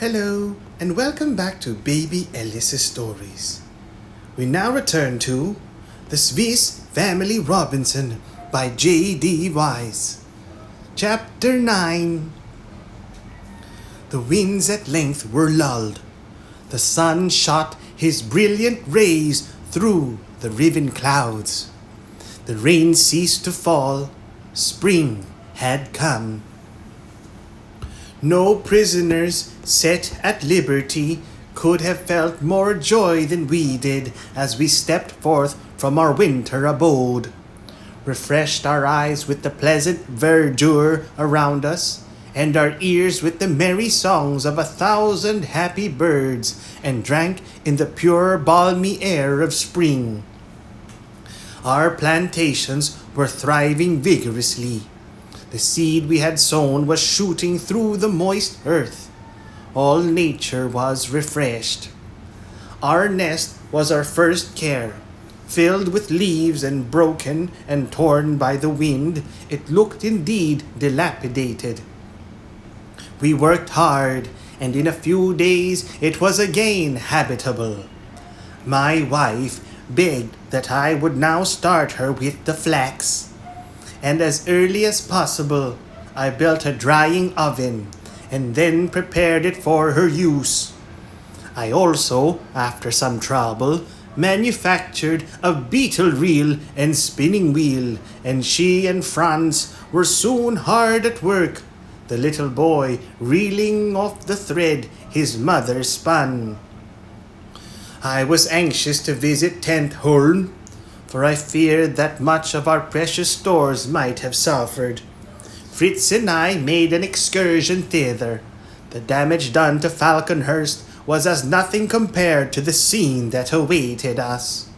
Hello, and welcome back to Baby Ellis's Stories. We now return to The Wyss Family Robinson by J.D. Wyss. Chapter 9. The winds at length were lulled. The sun shot his brilliant rays through the riven clouds. The rain ceased to fall. Spring had come. No prisoners set at liberty could have felt more joy than we did as we stepped forth from our winter abode, refreshed our eyes with the pleasant verdure around us, and our ears with the merry songs of 1,000 happy birds, and drank in the pure balmy air of spring. Our plantations were thriving vigorously. The seed we had sown was shooting through the moist earth. All nature was refreshed. Our nest was our first care. Filled with leaves and broken and torn by the wind, it looked indeed dilapidated. We worked hard, and in a few days it was again habitable. My wife begged that I would now start her with the flax, and as early as possible I built a drying oven and then prepared it for her use. I also, after some trouble, manufactured a beetle reel and spinning wheel, and she and Franz were soon hard at work, the little boy reeling off the thread his mother spun. I was anxious to visit Tent Huln, for I feared that much of our precious stores might have suffered. Fritz and I made an excursion thither. The damage done to Falconhurst was as nothing compared to the scene that awaited us.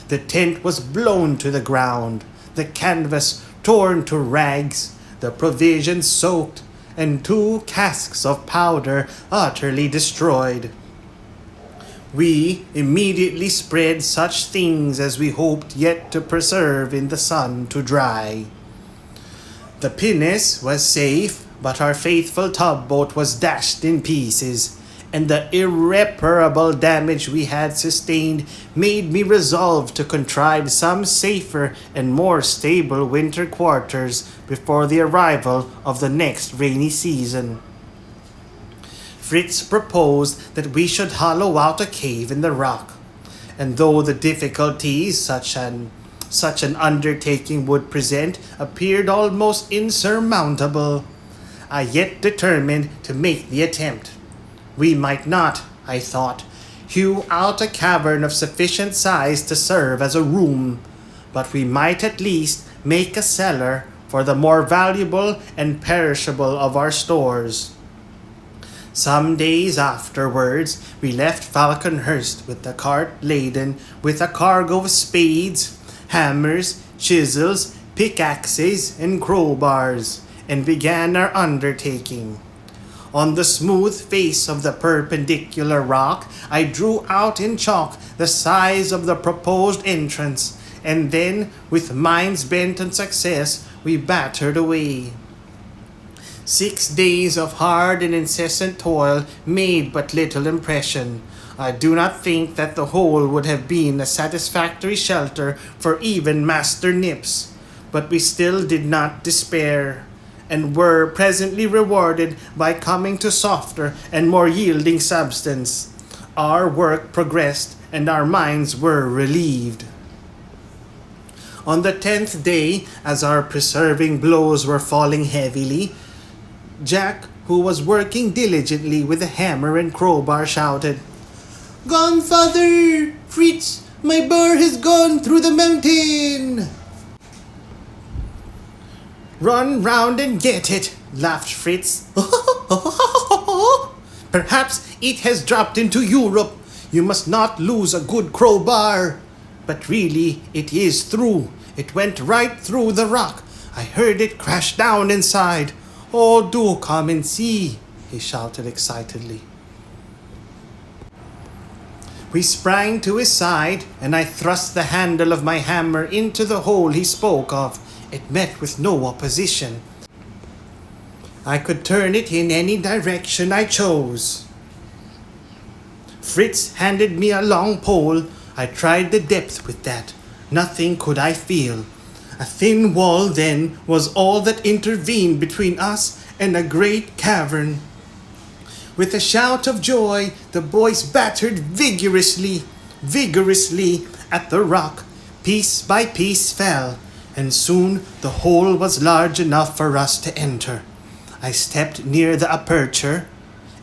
The tent was blown to the ground, the canvas torn to rags, the provisions soaked, and 2 casks of powder utterly destroyed. We immediately spread such things as we hoped yet to preserve in the sun to dry. The pinnace was safe, but our faithful tugboat was dashed in pieces, and the irreparable damage we had sustained made me resolve to contrive some safer and more stable winter quarters before the arrival of the next rainy season. Fritz proposed that we should hollow out a cave in the rock, and though the difficulties such an undertaking would present appeared almost insurmountable, I yet determined to make the attempt. We might not, I thought, hew out a cavern of sufficient size to serve as a room, but we might at least make a cellar for the more valuable and perishable of our stores. Some days afterwards, we left Falconhurst with the cart laden with a cargo of spades, hammers, chisels, pickaxes, and crowbars, and began our undertaking. On the smooth face of the perpendicular rock, I drew out in chalk the size of the proposed entrance, and then, with minds bent on success, we battered away. 6 days of hard and incessant toil made but little impression. I do not think that the whole would have been a satisfactory shelter for even Master Nips, but we still did not despair, and were presently rewarded by coming to softer and more yielding substance. Our work progressed, and our minds were relieved. On the 10th day, as our preserving blows were falling heavily, Jack, who was working diligently with a hammer and crowbar, shouted, "Gone, father! Fritz, my bar has gone through the mountain!" "Run round and get it," laughed Fritz. "Perhaps it has dropped into Europe. You must not lose a good crowbar. But really, it is through. It went right through the rock. I heard it crash down inside. Oh, do come and see," he shouted excitedly. We sprang to his side, and I thrust the handle of my hammer into the hole he spoke of. It met with no opposition. I could turn it in any direction I chose. Fritz handed me a long pole. I tried the depth with that. Nothing could I feel. A thin wall then was all that intervened between us and a great cavern. With a shout of joy, the boys battered vigorously at the rock. Piece by piece fell, and soon the hole was large enough for us to enter. I stepped near the aperture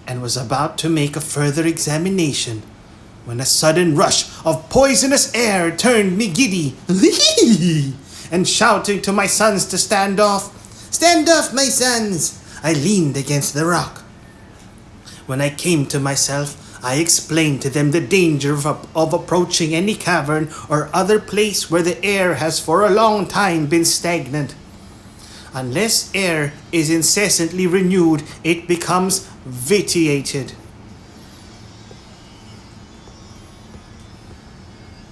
and was about to make a further examination when a sudden rush of poisonous air turned me giddy. And shouting to my sons to stand off, "Stand off, my sons!" I leaned against the rock. When I came to myself, I explained to them the danger of approaching any cavern or other place where the air has for a long time been stagnant. Unless air is incessantly renewed, it becomes vitiated.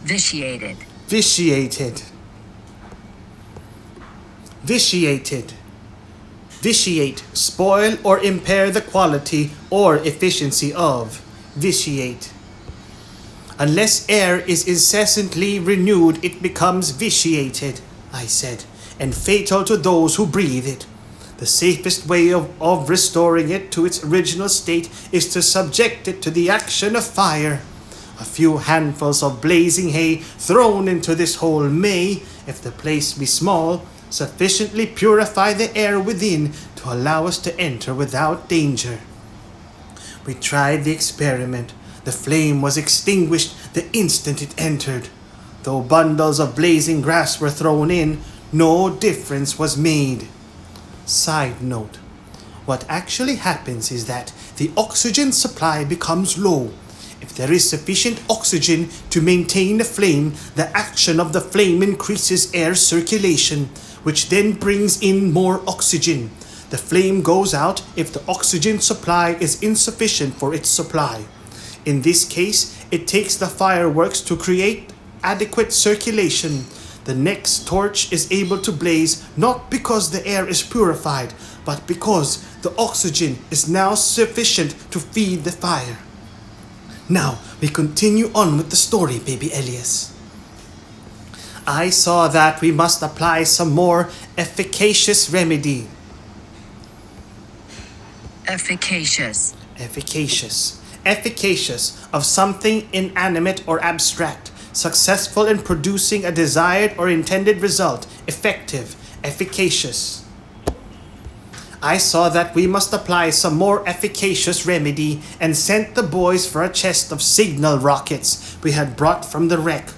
Vitiated. Vitiated. Vitiated. Vitiate, spoil or impair the quality or efficiency of. Vitiate. Unless air is incessantly renewed, it becomes vitiated, I said, and fatal to those who breathe it. The safest way of restoring it to its original state is to subject it to the action of fire. A few handfuls of blazing hay thrown into this hole may, if the place be small, sufficiently purify the air within to allow us to enter without danger. We tried the experiment. The flame was extinguished the instant it entered. Though bundles of blazing grass were thrown in, no difference was made. Side note: what actually happens is that the oxygen supply becomes low. If there is sufficient oxygen to maintain the flame, the action of the flame increases air circulation, which then brings in more oxygen. The flame goes out if the oxygen supply is insufficient for its supply. In this case, it takes the fireworks to create adequate circulation. The next torch is able to blaze not because the air is purified, but because the oxygen is now sufficient to feed the fire. Now, we continue on with the story, baby Elias. I saw that we must apply some more efficacious remedy. Efficacious. Efficacious. Efficacious of something inanimate or abstract. Successful in producing a desired or intended result. Effective. Efficacious. I saw that we must apply some more efficacious remedy and sent the boys for a chest of signal rockets we had brought from the wreck.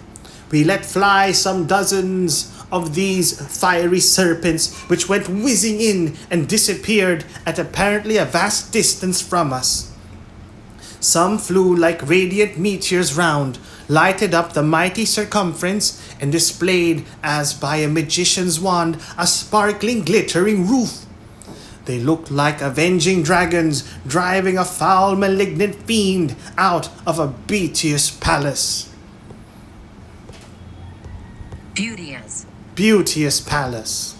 We let fly some dozens of these fiery serpents, which went whizzing in and disappeared at apparently a vast distance from us. Some flew like radiant meteors round, lighted up the mighty circumference, and displayed, as by a magician's wand, a sparkling, glittering roof. They looked like avenging dragons driving a foul, malignant fiend out of a beauteous palace. Beauteous palace.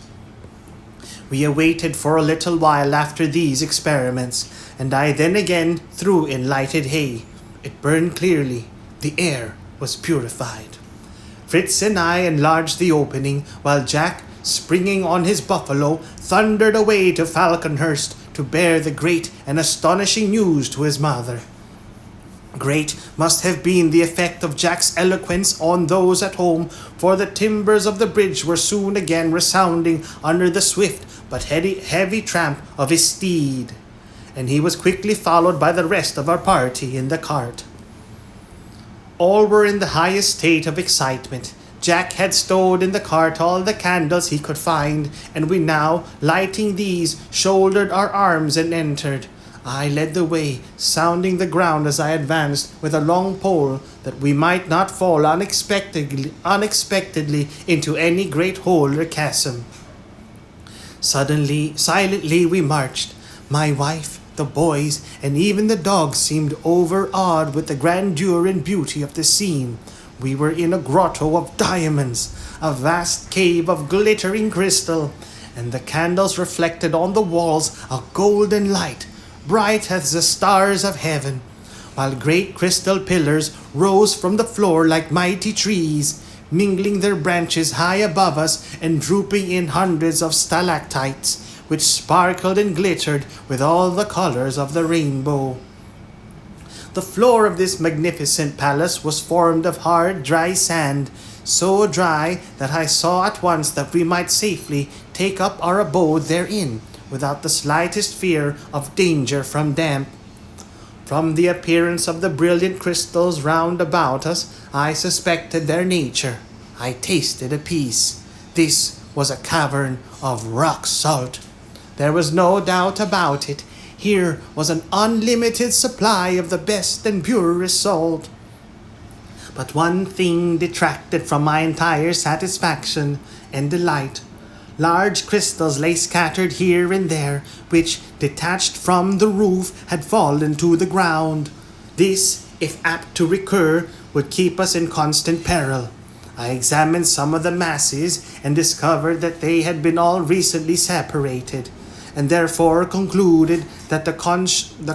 We awaited for a little while after these experiments, and I then again threw in lighted hay. It burned clearly. The air was purified. Fritz and I enlarged the opening, while Jack, springing on his buffalo, thundered away to Falconhurst to bear the great and astonishing news to his mother. Great must have been the effect of Jack's eloquence on those at home, for the timbers of the bridge were soon again resounding under the swift but heavy tramp of his steed, and he was quickly followed by the rest of our party in the cart. All were in the highest state of excitement. Jack had stowed in the cart all the candles he could find, and we now, lighting these, shouldered our arms and entered. I led the way, sounding the ground as I advanced with a long pole, that we might not fall unexpectedly into any great hole or chasm. Silently we marched. My wife, the boys, and even the dogs seemed overawed with the grandeur and beauty of the scene. We were in a grotto of diamonds, a vast cave of glittering crystal, and the candles reflected on the walls a golden light, bright as the stars of heaven. while great crystal pillars rose from the floor like mighty trees, mingling their branches high above us and drooping in hundreds of stalactites, which sparkled and glittered with all the colors of the rainbow. The floor of this magnificent palace was formed of hard, dry sand, so dry that I saw at once that we might safely take up our abode therein, without the slightest fear of danger from damp. From the appearance of the brilliant crystals round about us, I suspected their nature. I tasted a piece. This was a cavern of rock salt. There was no doubt about it. Here was an unlimited supply of the best and purest salt. But one thing detracted from my entire satisfaction and delight. Large crystals lay scattered here and there, which, detached from the roof, had fallen to the ground. This, if apt to recur, would keep us in constant peril. I examined some of the masses and discovered that they had been all recently separated, and therefore concluded that the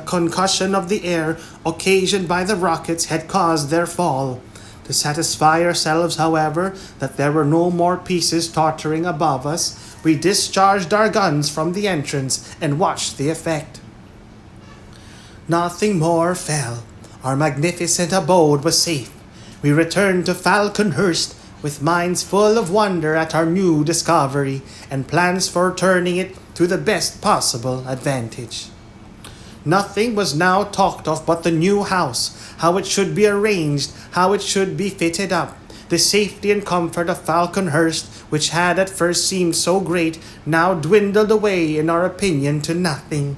concussion of the air occasioned by the rockets had caused their fall. To satisfy ourselves, however, that there were no more pieces tottering above us, we discharged our guns from the entrance and watched the effect. Nothing more fell. Our magnificent abode was safe. We returned to Falconhurst with minds full of wonder at our new discovery and plans for turning it to the best possible advantage. Nothing was now talked of but the new house, how it should be arranged, how it should be fitted up. The safety and comfort of Falconhurst, which had at first seemed so great, now dwindled away in our opinion to nothing.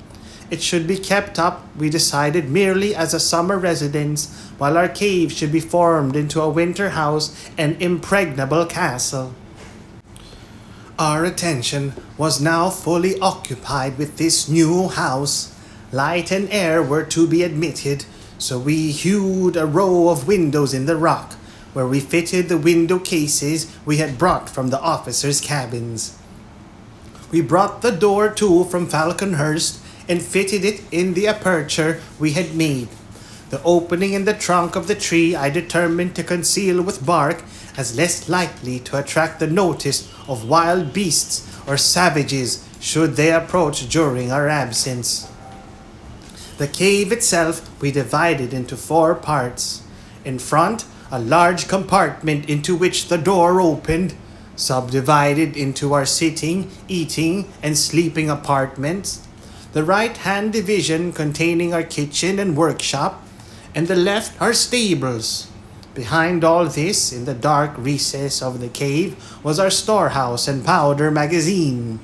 It should be kept up, we decided, merely as a summer residence, while our cave should be formed into a winter house and impregnable castle. Our attention was now fully occupied with this new house. Light and air were to be admitted, so we hewed a row of windows in the rock, where we fitted the window cases we had brought from the officers' cabins. We brought the door too from Falconhurst and fitted it in the aperture we had made. The opening in the trunk of the tree I determined to conceal with bark, as less likely to attract the notice of wild beasts or savages should they approach during our absence. The cave itself we divided into 4 parts. In front, a large compartment into which the door opened, subdivided into our sitting, eating, and sleeping apartments. The right-hand division containing our kitchen and workshop, and the left our stables. Behind all this, in the dark recess of the cave, was our storehouse and powder magazine.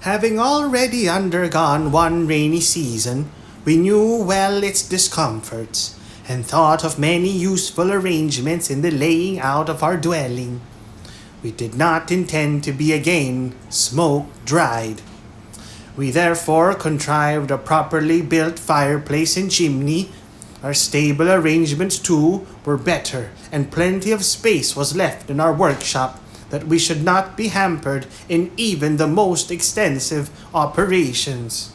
Having already undergone one rainy season, we knew well its discomforts, and thought of many useful arrangements in the laying out of our dwelling. We did not intend to be again smoke-dried. We therefore contrived a properly built fireplace and chimney. Our stable arrangements too were better, and plenty of space was left in our workshop, that we should not be hampered in even the most extensive operations.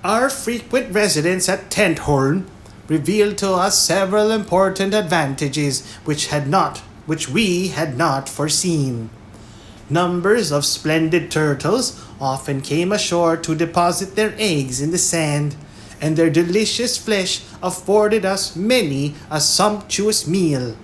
Our frequent residence at Tentholm revealed to us several important advantages which we had not foreseen. Numbers of splendid turtles often came ashore to deposit their eggs in the sand, and their delicious flesh afforded us many a sumptuous meal.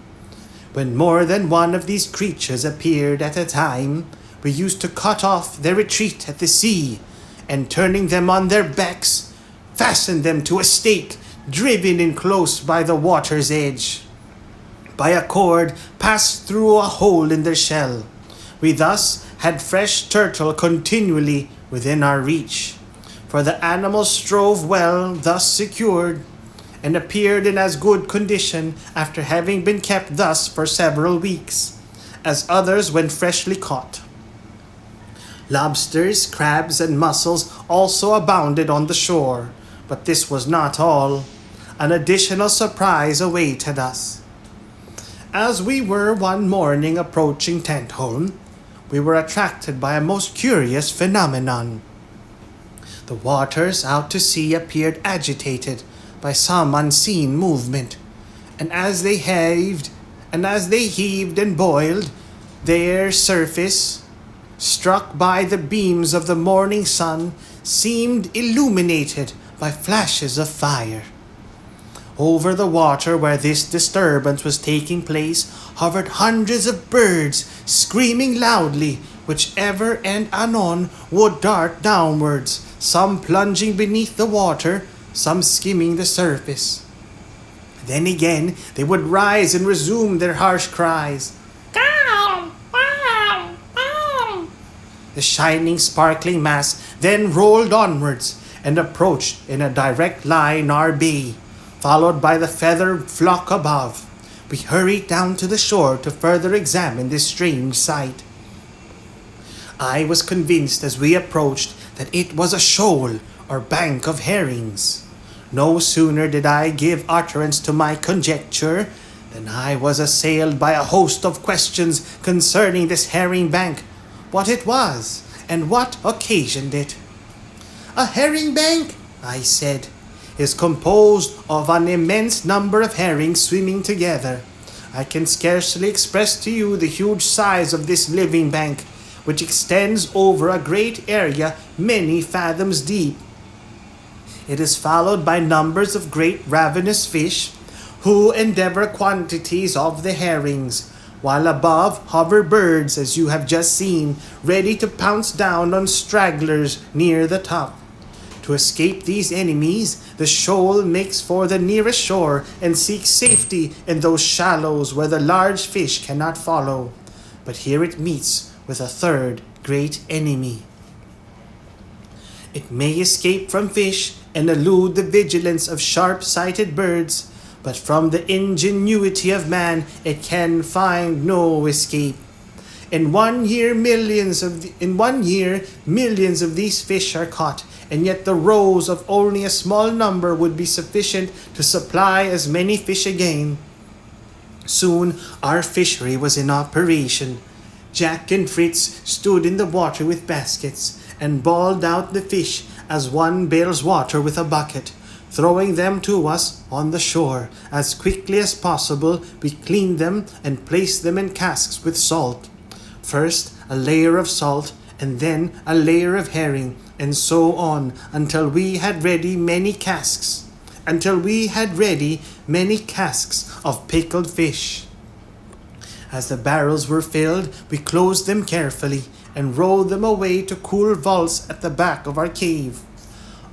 When more than one of these creatures appeared at a time, we used to cut off their retreat at the sea, and turning them on their backs, fasten them to a stake driven in close by the water's edge, by a cord passed through a hole in their shell. We thus had fresh turtle continually within our reach, for the animals strove well thus secured, and appeared in as good condition after having been kept thus for several weeks, as others when freshly caught. Lobsters, crabs, and mussels also abounded on the shore, but this was not all. An additional surprise awaited us. As we were one morning approaching Tentholm, we were attracted by a most curious phenomenon. The The waters out to sea appeared agitated by some unseen movement, and as they heaved and boiled, their surface, struck by the beams of the morning sun, seemed illuminated by flashes of fire. Over the water where this disturbance was taking place hovered hundreds of birds, screaming loudly, which ever and anon would dart downwards, some plunging beneath the water, some skimming the surface. Then again they would rise and resume their harsh cries. The shining, sparkling mass then rolled onwards and approached in a direct line our bay, followed by the feathered flock above. We hurried down to the shore to further examine this strange sight. I was convinced as we approached that it was a shoal or bank of herrings. No sooner did I give utterance to my conjecture than I was assailed by a host of questions concerning this herring bank, what it was, and what occasioned it. "A herring bank," I said, "is composed of an immense number of herrings swimming together. I can scarcely express to you the huge size of this living bank, which extends over a great area many fathoms deep. It is followed by numbers of great ravenous fish, who endeavor quantities of the herrings, while above hover birds, as you have just seen, ready to pounce down on stragglers near the top. To escape these enemies, the shoal makes for the nearest shore and seeks safety in those shallows where the large fish cannot follow. But here it meets with a third great enemy. It may escape from fish and elude the vigilance of sharp-sighted birds, but from the ingenuity of man it can find no escape. In one year, millions of these fish are caught, and yet the roes of only a small number would be sufficient to supply as many fish again. Soon our fishery was in operation. Jack and Fritz stood in the water with baskets and bawled out the fish as one bails water with a bucket. Throwing them to us on the shore as quickly as possible, we cleaned them and placed them in casks with salt. First a layer of salt, and then a layer of herring, and so on until we had ready many casks of pickled fish. As the barrels were filled, we closed them carefully and rolled them away to cool vaults at the back of our cave.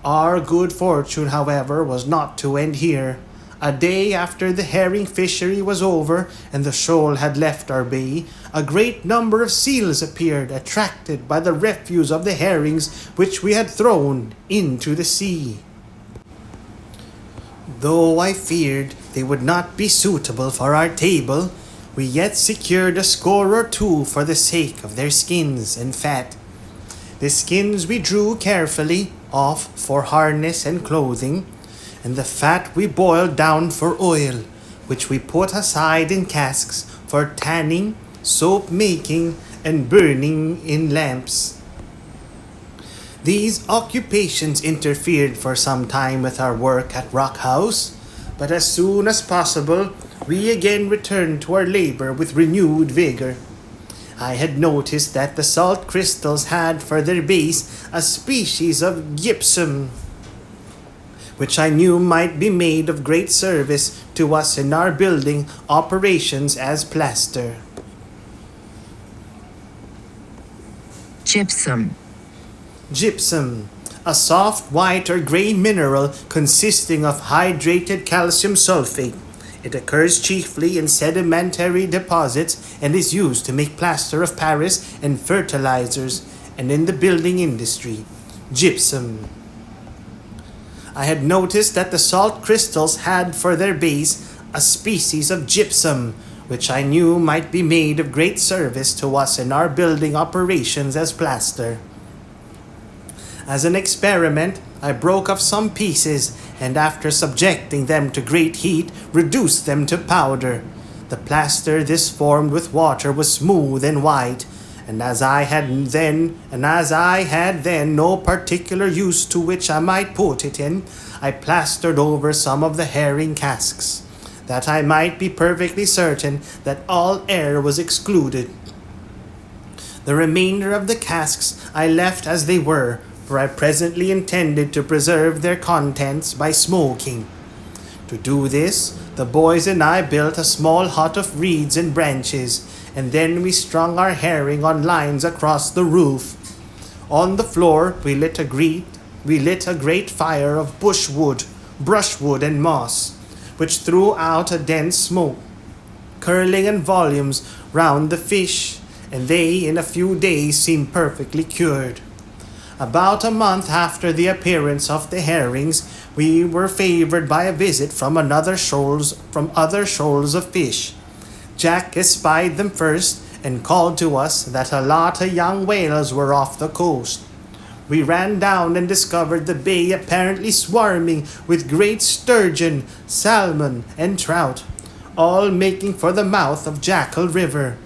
Our good fortune, however, was not to end here. A day after the herring fishery was over and the shoal had left our bay, a great number of seals appeared, attracted by the refuse of the herrings which we had thrown into the sea. Though I feared they would not be suitable for our table, we yet secured a score or two for the sake of their skins and fat. The skins we drew carefully off for harness and clothing, and the fat we boiled down for oil, which we put aside in casks for tanning, soap making, and burning in lamps. These occupations interfered for some time with our work at Rock House, but as soon as possible we again returned to our labor with renewed vigor. I had noticed that the salt crystals had for their base a species of gypsum, which I knew might be made of great service to us in our building operations as plaster. Gypsum. Gypsum, a soft white or gray mineral consisting of hydrated calcium sulfate. It occurs chiefly in sedimentary deposits and is used to make plaster of Paris and fertilizers, and in the building industry. Gypsum. I had noticed that the salt crystals had for their base a species of gypsum, which I knew might be made of great service to us in our building operations as plaster. As an experiment, I broke off some pieces and after subjecting them to great heat, reduced them to powder. The plaster this formed with water was smooth and white, and as I had then no particular use to which I might put it in, I plastered over some of the herring casks, that I might be perfectly certain that all air was excluded. The remainder of the casks I left as they were, for I presently intended to preserve their contents by smoking. To do this, the boys and I built a small hut of reeds and branches, and then we strung our herring on lines across the roof. On the floor we lit a great fire of brushwood and moss, which threw out a dense smoke, curling in volumes round the fish, and they in a few days seemed perfectly cured. About a month after the appearance of the herrings, we were favored by a visit from other shoals of fish. Jack espied them first and called to us that a lot of young whales were off the coast. We ran down and discovered the bay apparently swarming with great sturgeon, salmon, and trout, all making for the mouth of Jackal River,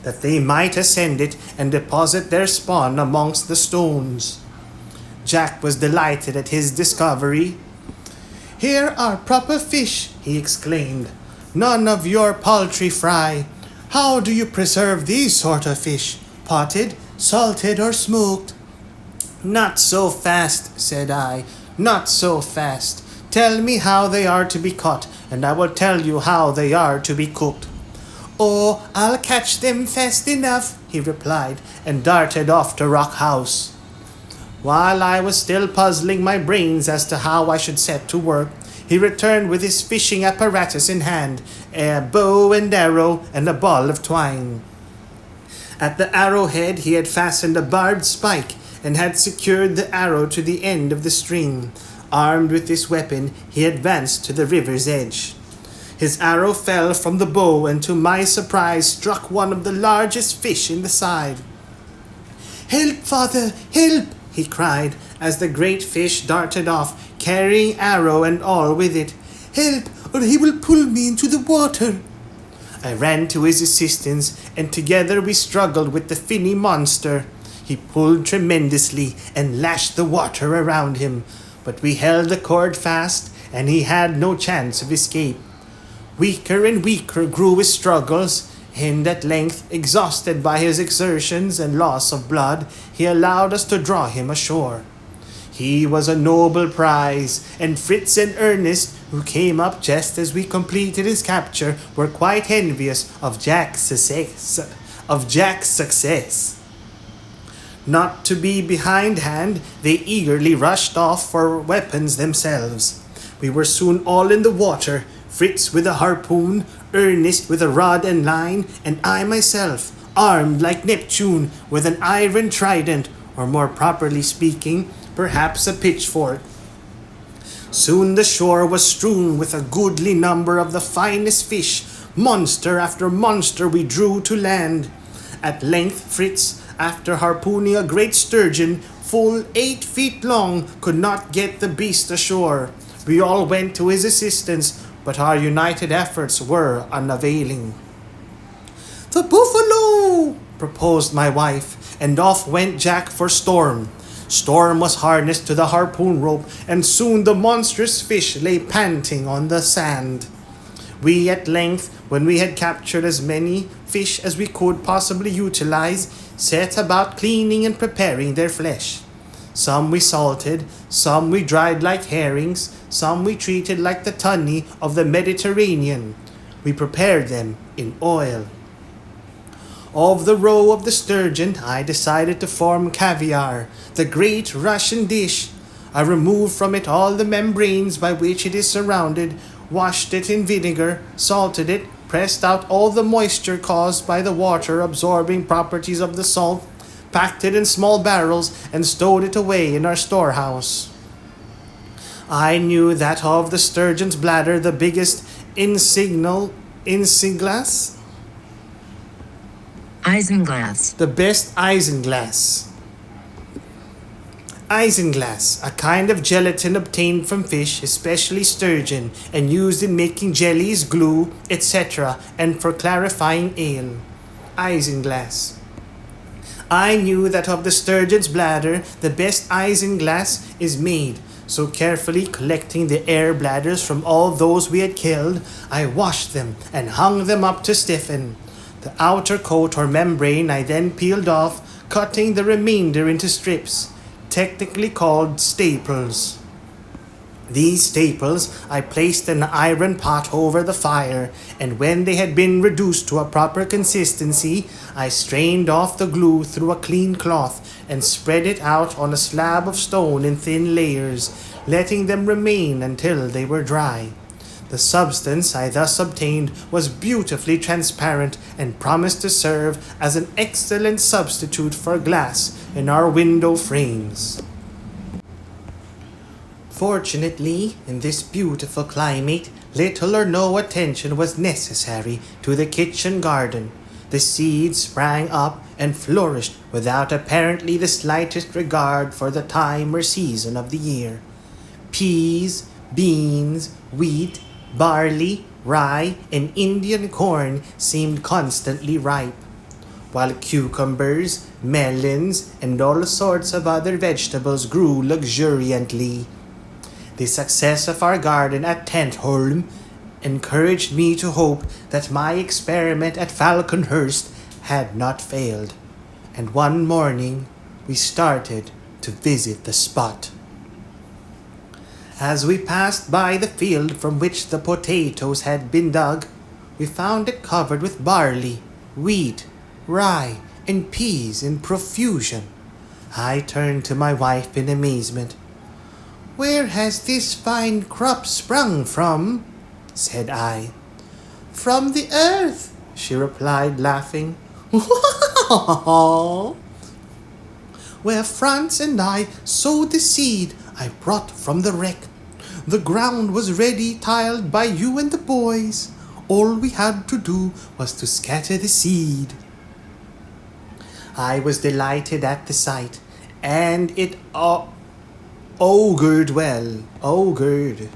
that they might ascend it and deposit their spawn amongst the stones. Jack was delighted at his discovery. "Here are proper fish," he exclaimed. "None of your paltry fry. How do you preserve these sort of fish? Potted, salted, or smoked?" "Not so fast," said I. "Not so fast. Tell me how they are to be caught, and I will tell you how they are to be cooked." "Oh, I'll catch them fast enough," he replied, and darted off to Rock House. While I was still puzzling my brains as to how I should set to work, he returned with his fishing apparatus in hand, a bow and arrow, and a ball of twine. At the arrowhead he had fastened a barbed spike, and had secured the arrow to the end of the string. Armed with this weapon, he advanced to the river's edge. His arrow fell from the bow, and to my surprise struck one of the largest fish in the side. "Help, father, help!" he cried, as the great fish darted off, carrying arrow and all with it. "Help, or he will pull me into the water." I ran to his assistance, and together we struggled with the finny monster. He pulled tremendously and lashed the water around him, but we held the cord fast, and he had no chance of escape. Weaker and weaker grew his struggles, and at length, exhausted by his exertions and loss of blood, he allowed us to draw him ashore. He was a noble prize, and Fritz and Ernest, who came up just as we completed his capture, were quite envious of Jack's success. Not to be behindhand, they eagerly rushed off for weapons themselves. We were soon all in the water, Fritz with a harpoon, Ernest with a rod and line, and I myself, armed like Neptune with an iron trident, or more properly speaking, perhaps a pitchfork. Soon the shore was strewn with a goodly number of the finest fish. Monster after monster we drew to land. At length Fritz, after harpooning a great sturgeon, full 8 feet long, could not get the beast ashore. We all went to his assistance, but our united efforts were unavailing. "The buffalo!" proposed my wife, and off went Jack for Storm. Storm was harnessed to the harpoon rope, and soon the monstrous fish lay panting on the sand. We at length, when we had captured as many fish as we could possibly utilize, set about cleaning and preparing their flesh. Some we salted, some we dried like herrings, some we treated like the tunny of the Mediterranean. We prepared them in oil. Of the roe of the sturgeon, I decided to form caviar, the great Russian dish. I removed from it all the membranes by which it is surrounded, washed it in vinegar, salted it, pressed out all the moisture caused by the water-absorbing properties of the salt, packed it in small barrels, and stowed it away in our storehouse. I knew that of the sturgeon's bladder the biggest isinglass, Isinglass. the best isinglass. Isinglass, a kind of gelatin obtained from fish, especially sturgeon, and used in making jellies, glue, etc., and for clarifying ale. Isinglass. I knew that of the sturgeon's bladder the best isinglass is made, so carefully collecting the air bladders from all those we had killed, I washed them and hung them up to stiffen. The outer coat or membrane I then peeled off, cutting the remainder into strips, technically called staples. These staples I placed in an iron pot over the fire, and when they had been reduced to a proper consistency, I strained off the glue through a clean cloth and spread it out on a slab of stone in thin layers, letting them remain until they were dry. The substance I thus obtained was beautifully transparent and promised to serve as an excellent substitute for glass in our window frames. Fortunately, in this beautiful climate, little or no attention was necessary to the kitchen garden. The seeds sprang up and flourished without apparently the slightest regard for the time or season of the year. Peas, beans, wheat, barley, rye, and Indian corn seemed constantly ripe, while cucumbers, melons, and all sorts of other vegetables grew luxuriantly. The success of our garden at Tentholm encouraged me to hope that my experiment at Falconhurst had not failed, and one morning we started to visit the spot. As we passed by the field from which the potatoes had been dug, we found it covered with barley, wheat, rye, and peas in profusion. I turned to my wife in amazement. "Where has this fine crop sprung from?" said I. "From the earth," she replied, laughing. "Where Franz and I sowed the seed I brought from the wreck. The ground was ready tiled by you and the boys. All we had to do was to scatter the seed." I was delighted at the sight, and it augured well. Augured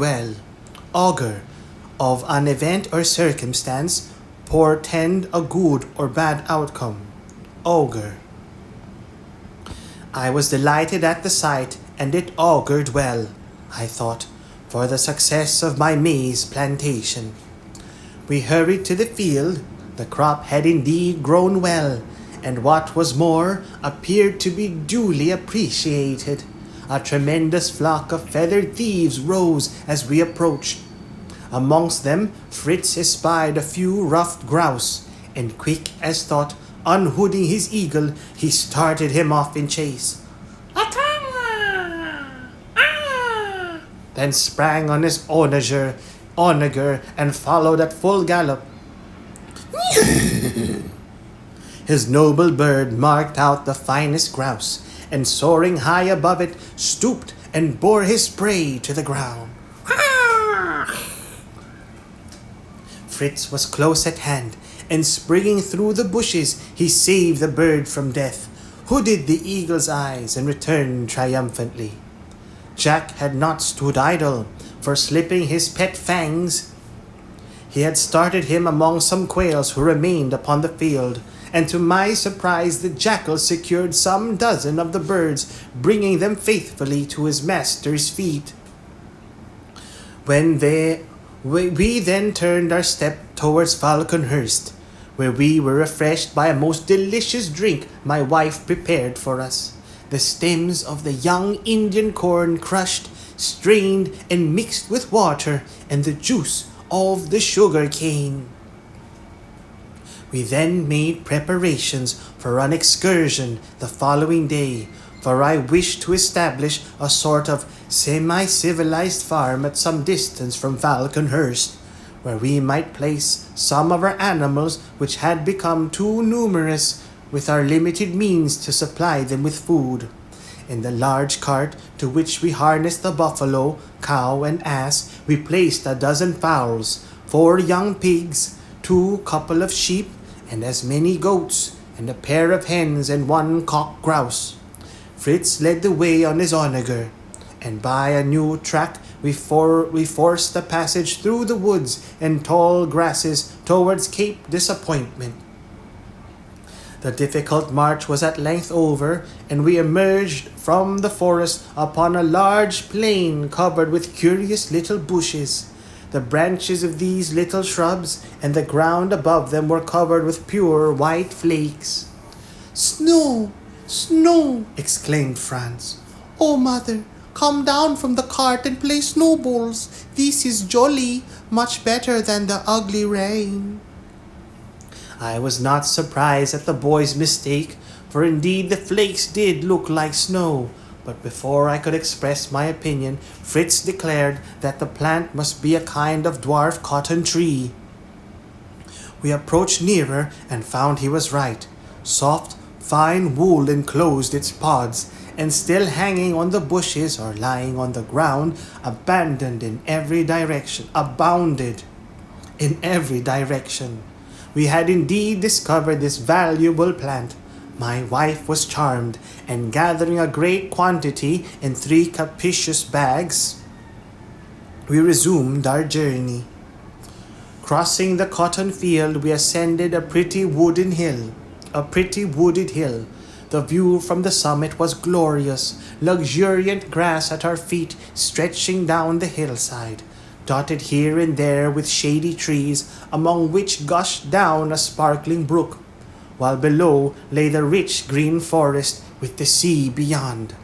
well. Augur, of an event or circumstance, portend a good or bad outcome. Augur. I was delighted at the sight, and it augured well, I thought, for the success of my maize plantation. We hurried to the field. The crop had indeed grown well, and what was more, appeared to be duly appreciated. A tremendous flock of feathered thieves rose as we approached. Amongst them, Fritz espied a few ruffed grouse, and quick as thought, unhooding his eagle, he started him off in chase. Then sprang on his onager, and followed at full gallop. His noble bird marked out the finest grouse, and soaring high above it, stooped and bore his prey to the ground. Fritz was close at hand, and springing through the bushes, he saved the bird from death, hooded the eagle's eyes, and returned triumphantly. Jack had not stood idle, for slipping his pet fangs, he had started him among some quails who remained upon the field, and to my surprise the jackal secured some dozen of the birds, bringing them faithfully to his master's feet. We then turned our step towards Falconhurst, where we were refreshed by a most delicious drink my wife prepared for us. The stems of the young Indian corn crushed, strained, and mixed with water, and the juice of the sugar cane. We then made preparations for an excursion the following day, for I wished to establish a sort of semi-civilized farm at some distance from Falconhurst, where we might place some of our animals which had become too numerous with our limited means to supply them with food. In the large cart to which we harnessed the buffalo, cow, and ass, we placed a dozen fowls, 4 young pigs, 2 couple of sheep, and as many goats, and a pair of hens and 1 cock grouse. Fritz led the way on his onager, and by a new track we forced a passage through the woods and tall grasses towards Cape Disappointment. The difficult march was at length over, and we emerged from the forest upon a large plain covered with curious little bushes. The branches of these little shrubs and the ground above them were covered with pure white flakes. "Snow! Snow!" exclaimed Franz. "Oh, mother, come down from the cart and play snowballs. This is jolly, much better than the ugly rain." I was not surprised at the boy's mistake, for indeed the flakes did look like snow. But before I could express my opinion, Fritz declared that the plant must be a kind of dwarf cotton tree. We approached nearer and found he was right. Soft, fine wool enclosed its pods, and still hanging on the bushes or lying on the ground, abounded in every direction. We had indeed discovered this valuable plant. My wife was charmed, and gathering a great quantity in 3 capacious bags, we resumed our journey. Crossing the cotton field, we ascended a pretty wooded hill. The view from the summit was glorious, luxuriant grass at our feet stretching down the hillside, dotted here and there with shady trees, among which gushed down a sparkling brook, while below lay the rich green forest with the sea beyond.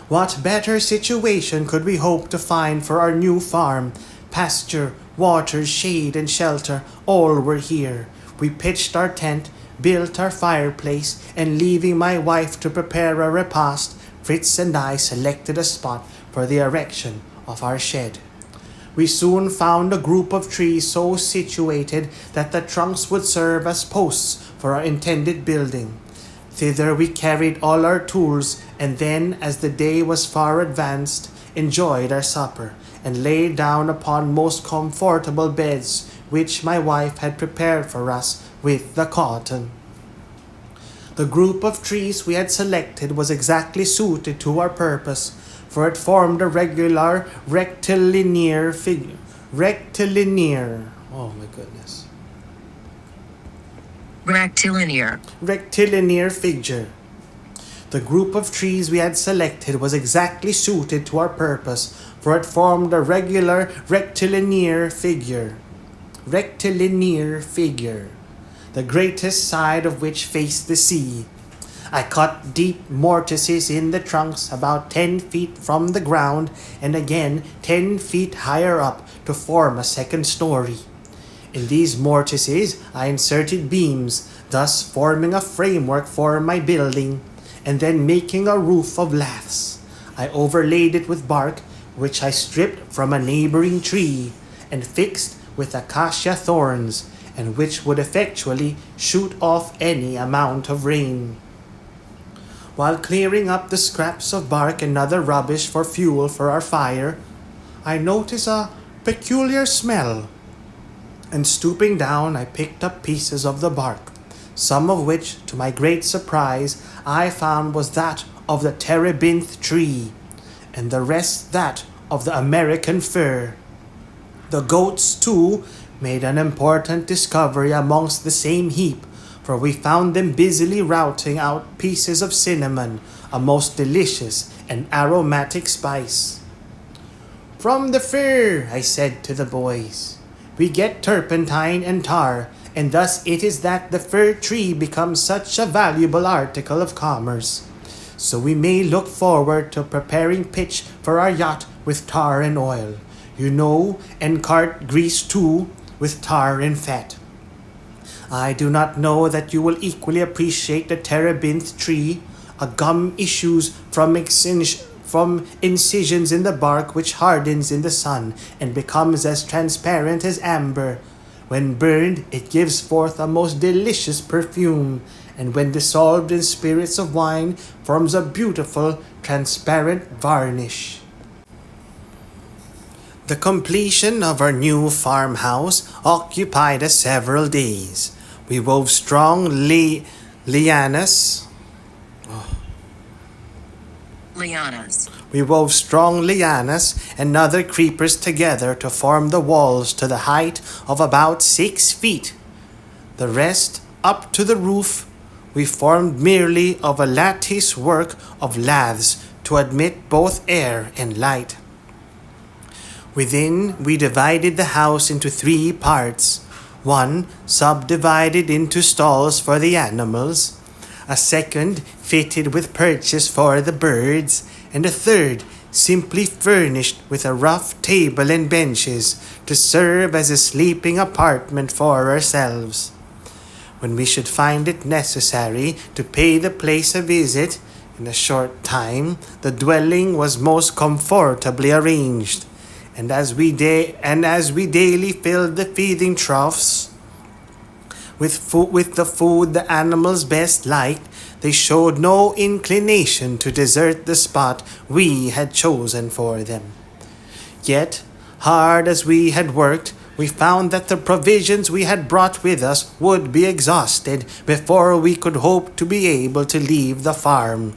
What better situation could we hope to find for our new farm? Pasture, water, shade, and shelter, all were here. We pitched our tent, built our fireplace, and leaving my wife to prepare a repast, Fritz and I selected a spot for the erection of our shed. We soon found a group of trees so situated that the trunks would serve as posts for our intended building. Thither we carried all our tools, and then, as the day was far advanced, enjoyed our supper, and lay down upon most comfortable beds which my wife had prepared for us with the cotton. The group of trees we had selected was exactly suited to our purpose, for it formed a regular rectilinear figure. Rectilinear figure. The group of trees we had selected was exactly suited to our purpose, for it formed a regular rectilinear figure, the greatest side of which faced the sea. I cut deep mortices in the trunks about 10 feet from the ground and again 10 feet higher up to form a second story. In these mortices I inserted beams, thus forming a framework for my building, and then making a roof of laths. I overlaid it with bark, which I stripped from a neighboring tree, and fixed with acacia thorns, and which would effectually shoot off any amount of rain. While clearing up the scraps of bark and other rubbish for fuel for our fire, I noticed a peculiar smell, and stooping down I picked up pieces of the bark, some of which, to my great surprise, I found was that of the terebinth tree, and the rest that of the American fir. The goats, too, made an important discovery amongst the same heap, for we found them busily routing out pieces of cinnamon, a most delicious and aromatic spice. "From the fir," I said to the boys, "we get turpentine and tar, and thus it is that the fir tree becomes such a valuable article of commerce. So we may look forward to preparing pitch for our yacht with tar and oil, and cart grease too, with tar and fat. I do not know that you will equally appreciate the terebinth tree. A gum issues from incisions in the bark which hardens in the sun and becomes as transparent as amber. When burned, it gives forth a most delicious perfume, and when dissolved in spirits of wine, forms a beautiful, transparent varnish." The completion of our new farmhouse occupied us several days. We wove strong lianas. We wove strong lianas and other creepers together to form the walls to the height of about 6 feet. The rest up to the roof, we formed merely of a lattice work of laths to admit both air and light. Within, we divided the house into 3 parts. One subdivided into stalls for the animals, a second fitted with perches for the birds, and a third simply furnished with a rough table and benches to serve as a sleeping apartment for ourselves. When we should find it necessary to pay the place a visit, in a short time the dwelling was most comfortably arranged, and as we daily filled the feeding troughs with the food the animals best liked, they showed no inclination to desert the spot we had chosen for them. Yet, hard as we had worked, we found that the provisions we had brought with us would be exhausted before we could hope to be able to leave the farm.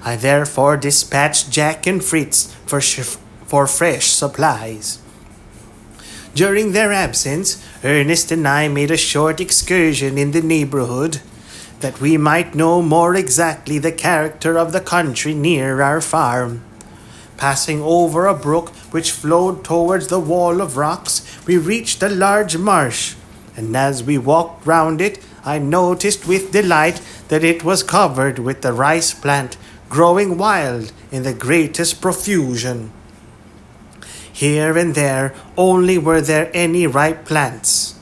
I therefore dispatched Jack and Fritz for fresh supplies. During their absence, Ernest and I made a short excursion in the neighborhood, that we might know more exactly the character of the country near our farm. Passing over a brook which flowed towards the wall of rocks, we reached a large marsh, and as we walked round it, I noticed with delight that it was covered with the rice plant, growing wild in the greatest profusion. Here and there only were there any ripe plants,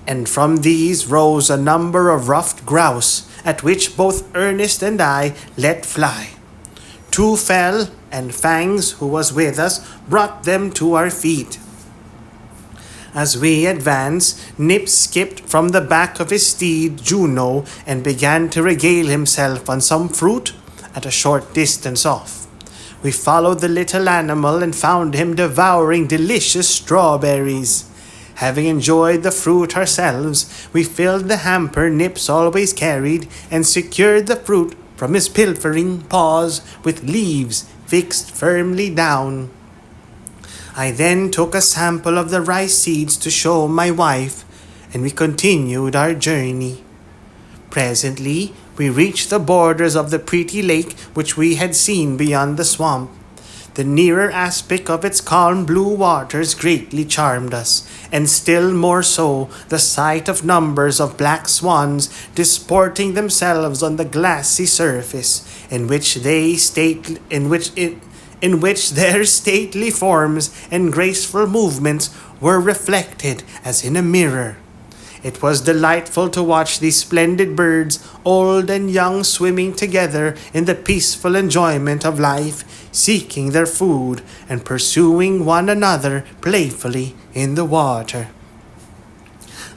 and from these rose a number of ruffed grouse, at which both Ernest and I let fly. 2 fell, and Fangs, who was with us, brought them to our feet. As we advanced, Nip skipped from the back of his steed, Juno, and began to regale himself on some fruit at a short distance off. We followed the little animal and found him devouring delicious strawberries. Having enjoyed the fruit ourselves, we filled the hamper Nips always carried and secured the fruit from his pilfering paws with leaves fixed firmly down. I then took a sample of the rice seeds to show my wife, and we continued our journey. Presently, we reached the borders of the pretty lake which we had seen beyond the swamp. The nearer aspect of its calm blue waters greatly charmed us, and still more so the sight of numbers of black swans disporting themselves on the glassy surface, in which their stately forms and graceful movements were reflected as in a mirror. It was delightful to watch these splendid birds, old and young, swimming together in the peaceful enjoyment of life, seeking their food and pursuing one another playfully in the water.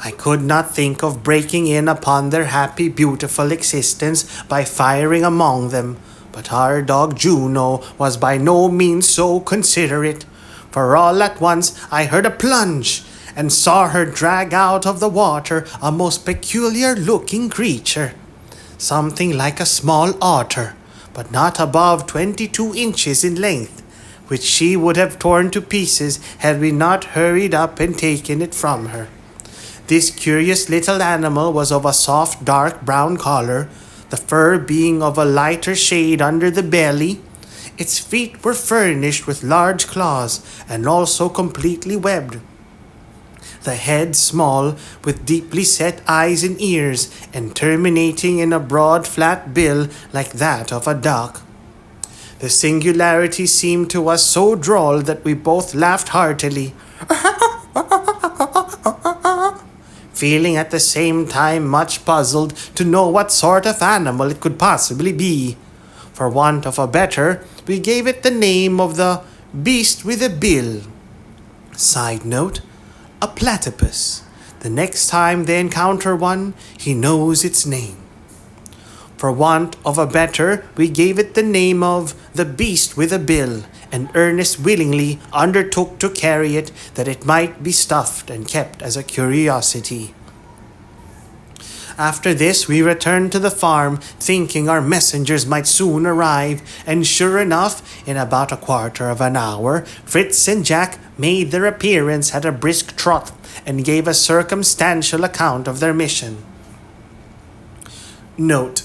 I could not think of breaking in upon their happy, beautiful existence by firing among them, but our dog Juno was by no means so considerate, for all at once I heard a plunge, and saw her drag out of the water a most peculiar-looking creature, something like a small otter, but not above 22 inches in length, which she would have torn to pieces had we not hurried up and taken it from her. This curious little animal was of a soft dark brown color, the fur being of a lighter shade under the belly. Its feet were furnished with large claws, and also completely webbed. The head small, with deeply set eyes and ears, and terminating in a broad flat bill like that of a duck. The singularity seemed to us so droll that we both laughed heartily, feeling at the same time much puzzled to know what sort of animal it could possibly be. For want of a better, we gave it the name of the beast with a bill. Side note, a platypus. The next time they encounter one, he knows its name. For want of a better, we gave it the name of the beast with a bill, and Ernest willingly undertook to carry it, that it might be stuffed and kept as a curiosity. After this, we returned to the farm, thinking our messengers might soon arrive, and sure enough, in about a quarter of an hour, Fritz and Jack made their appearance at a brisk trot, and gave a circumstantial account of their mission. Note: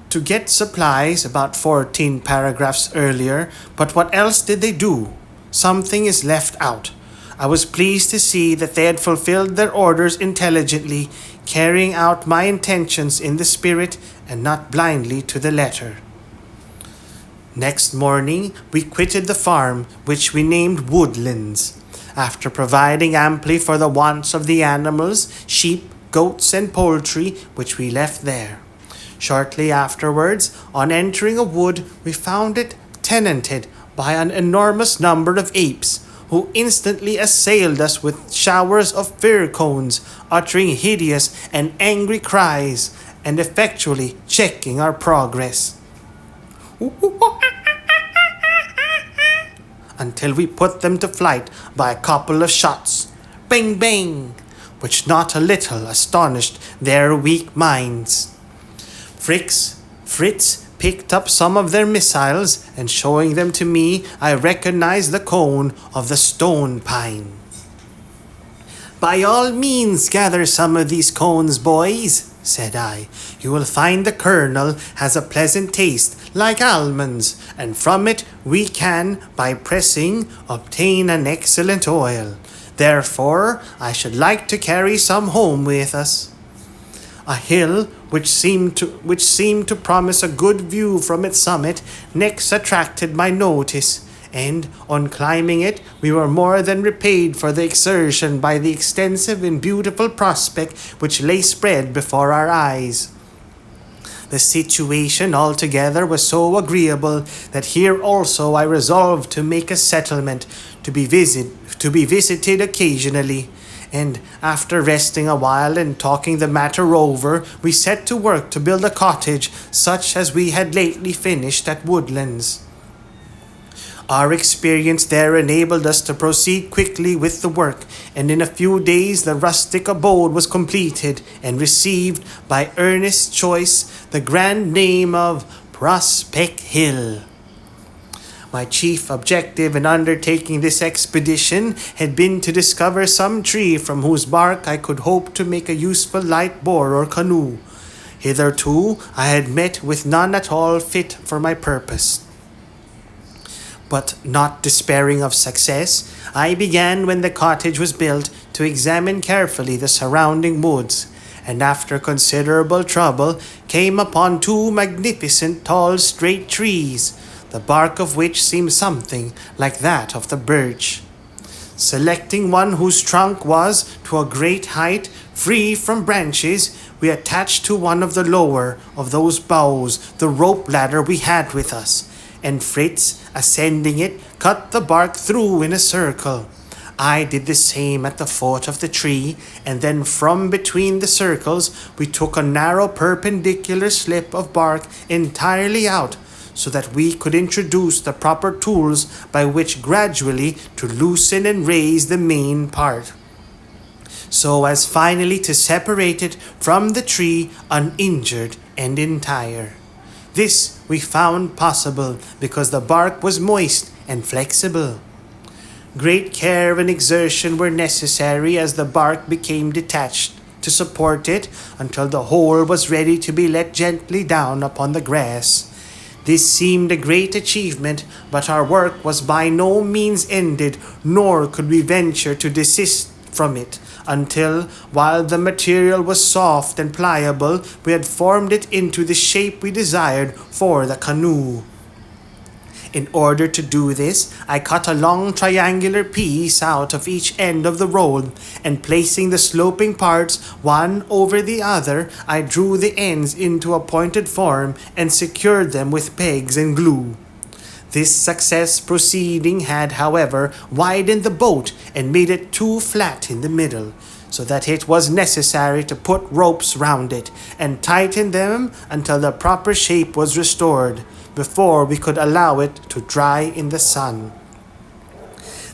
to get supplies about 14 paragraphs earlier, but what else did they do? Something is left out. I was pleased to see that they had fulfilled their orders intelligently, carrying out my intentions in the spirit and not blindly to the letter. Next morning, we quitted the farm, which we named Woodlands. After providing amply for the wants of the animals, sheep, goats, and poultry, which we left there. Shortly afterwards, on entering a wood, we found it tenanted by an enormous number of apes, who instantly assailed us with showers of fir cones, uttering hideous and angry cries, and effectually checking our progress. Until we put them to flight by a couple of shots, bang bang, which not a little astonished their weak minds. Fritz picked up some of their missiles, and showing them to me, I recognized the cone of the stone pine. "By all means gather some of these cones, boys," said I. "You will find the kernel has a pleasant taste, like almonds, and from it we can, by pressing, obtain an excellent oil. Therefore, I should like to carry some home with us." A hill, which seemed to promise a good view from its summit, next attracted my notice, and, on climbing it, we were more than repaid for the exertion by the extensive and beautiful prospect which lay spread before our eyes. The situation altogether was so agreeable that here also I resolved to make a settlement, to be visited occasionally, and after resting a while and talking the matter over, we set to work to build a cottage such as we had lately finished at Woodlands. Our experience there enabled us to proceed quickly with the work, and in a few days the rustic abode was completed and received by earnest choice the grand name of Prospect Hill. My chief objective in undertaking this expedition had been to discover some tree from whose bark I could hope to make a useful light boat or canoe. Hitherto I had met with none at all fit for my purpose. But not despairing of success, I began, when the cottage was built, to examine carefully the surrounding woods, and after considerable trouble came upon two magnificent tall straight trees, the bark of which seemed something like that of the birch. Selecting one whose trunk was, to a great height, free from branches, we attached to one of the lower of those boughs the rope ladder we had with us, and Fritz, ascending it, cut the bark through in a circle. I did the same at the foot of the tree, and then from between the circles we took a narrow perpendicular slip of bark entirely out, so that we could introduce the proper tools by which gradually to loosen and raise the main part, so as finally to separate it from the tree uninjured and entire. This we found possible because the bark was moist and flexible. Great care and exertion were necessary as the bark became detached to support it until the whole was ready to be let gently down upon the grass. This seemed a great achievement, but our work was by no means ended, nor could we venture to desist from it until, while the material was soft and pliable, we had formed it into the shape we desired for the canoe. In order to do this, I cut a long triangular piece out of each end of the roll, and placing the sloping parts one over the other, I drew the ends into a pointed form and secured them with pegs and glue. This success proceeding had, however, widened the boat and made it too flat in the middle, so that it was necessary to put ropes round it and tighten them until the proper shape was restored, before we could allow it to dry in the sun.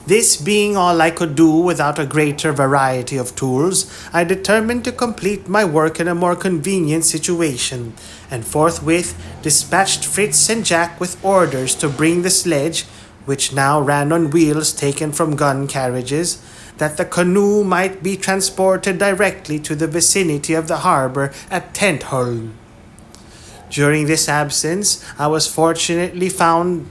This being all I could do without a greater variety of tools, I determined to complete my work in a more convenient situation, and forthwith dispatched Fritz and Jack with orders to bring the sledge, which now ran on wheels taken from gun carriages, that the canoe might be transported directly to the vicinity of the harbor at Tentholm. During this absence, I was fortunately found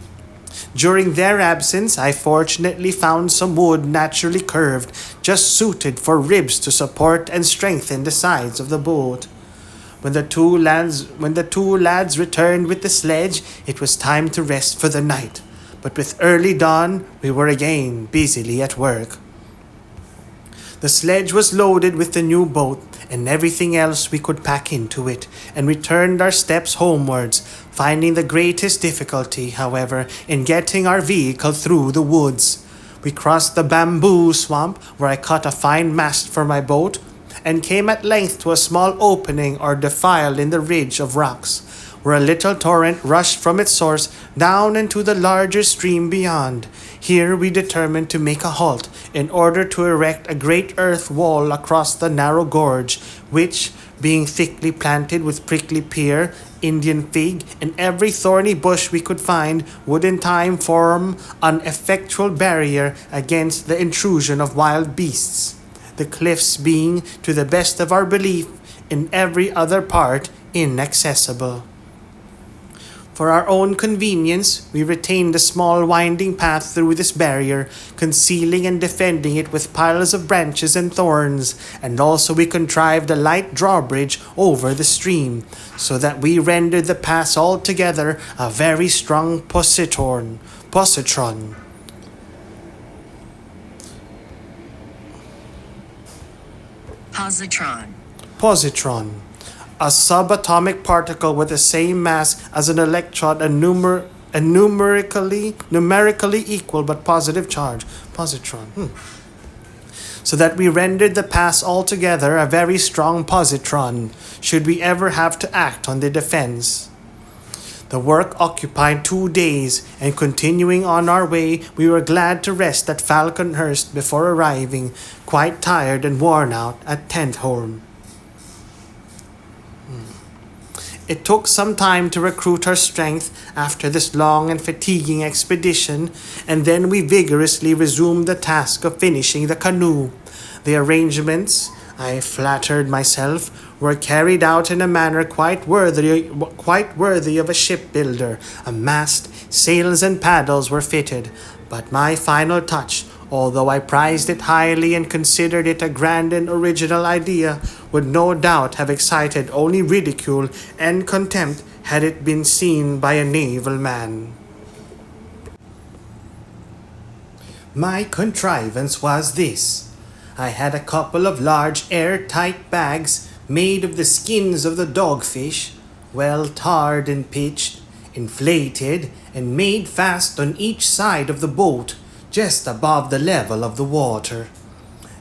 During their absence, I fortunately found some wood naturally curved, just suited for ribs to support and strengthen the sides of the boat. When the two lads returned with the sledge, it was time to rest for the night. But with early dawn, we were again busily at work. The sledge was loaded with the new boat and everything else we could pack into it, and we turned our steps homewards, finding the greatest difficulty, however, in getting our vehicle through the woods. We crossed the bamboo swamp, where I cut a fine mast for my boat, and came at length to a small opening or defile in the ridge of rocks, where a little torrent rushed from its source down into the larger stream beyond. Here we determined to make a halt in order to erect a great earth wall across the narrow gorge, which, being thickly planted with prickly pear, Indian fig, and every thorny bush we could find, would in time form an effectual barrier against the intrusion of wild beasts, the cliffs being, to the best of our belief, in every other part inaccessible. For our own convenience, we retained a small winding path through this barrier, concealing and defending it with piles of branches and thorns, and also we contrived a light drawbridge over the stream, so that we rendered the pass altogether a very strong positron. Positron. A subatomic particle with the same mass as an electron and numerically equal but positive charge. Positron. So that we rendered the pass altogether a very strong positron, should we ever have to act on the defense. The work occupied 2 days, and continuing on our way, we were glad to rest at Falconhurst before arriving, quite tired and worn out, at Tentholm. It took some time to recruit our strength after this long and fatiguing expedition, and then we vigorously resumed the task of finishing the canoe. The arrangements, I flattered myself, were carried out in a manner quite worthy of a shipbuilder. A mast, sails, and paddles were fitted, but my final touch, although I prized it highly and considered it a grand and original idea, would no doubt have excited only ridicule and contempt had it been seen by a naval man. My contrivance was this. I had a couple of large air-tight bags made of the skins of the dogfish, well tarred and pitched, inflated, and made fast on each side of the boat, just above the level of the water.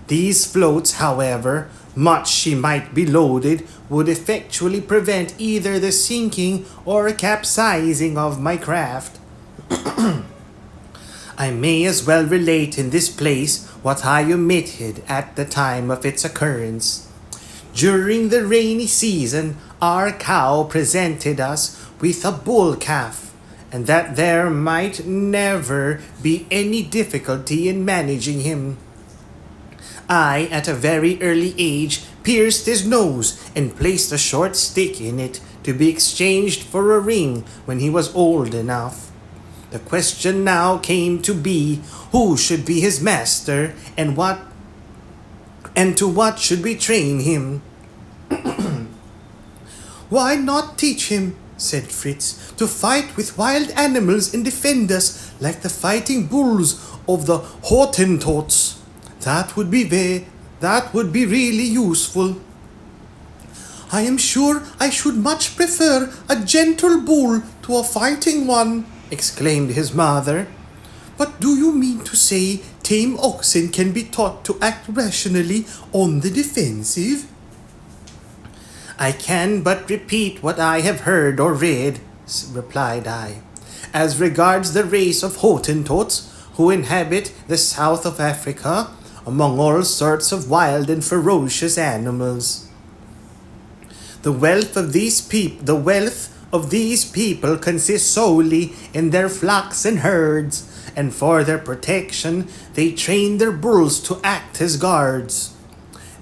These floats, however, much she might be loaded, would effectually prevent either the sinking or capsizing of my craft. I may as well relate in this place what I omitted at the time of its occurrence. During the rainy season, our cow presented us with a bull calf, and that there might never be any difficulty in managing him. I, at a very early age, pierced his nose and placed a short stick in it to be exchanged for a ring when he was old enough. The question now came to be, who should be his master, and to what should we train him? Why not teach him, said Fritz, to fight with wild animals and defend us like the fighting bulls of the Hottentots? That would be really useful. I am sure I should much prefer a gentle bull to a fighting one, exclaimed his mother. But do you mean to say tame oxen can be taught to act rationally on the defensive? I can but repeat what I have heard or read, replied I. As regards the race of Hottentots, who inhabit the south of Africa, among all sorts of wild and ferocious animals. The wealth of these people consists solely in their flocks and herds, and for their protection they train their bulls to act as guards.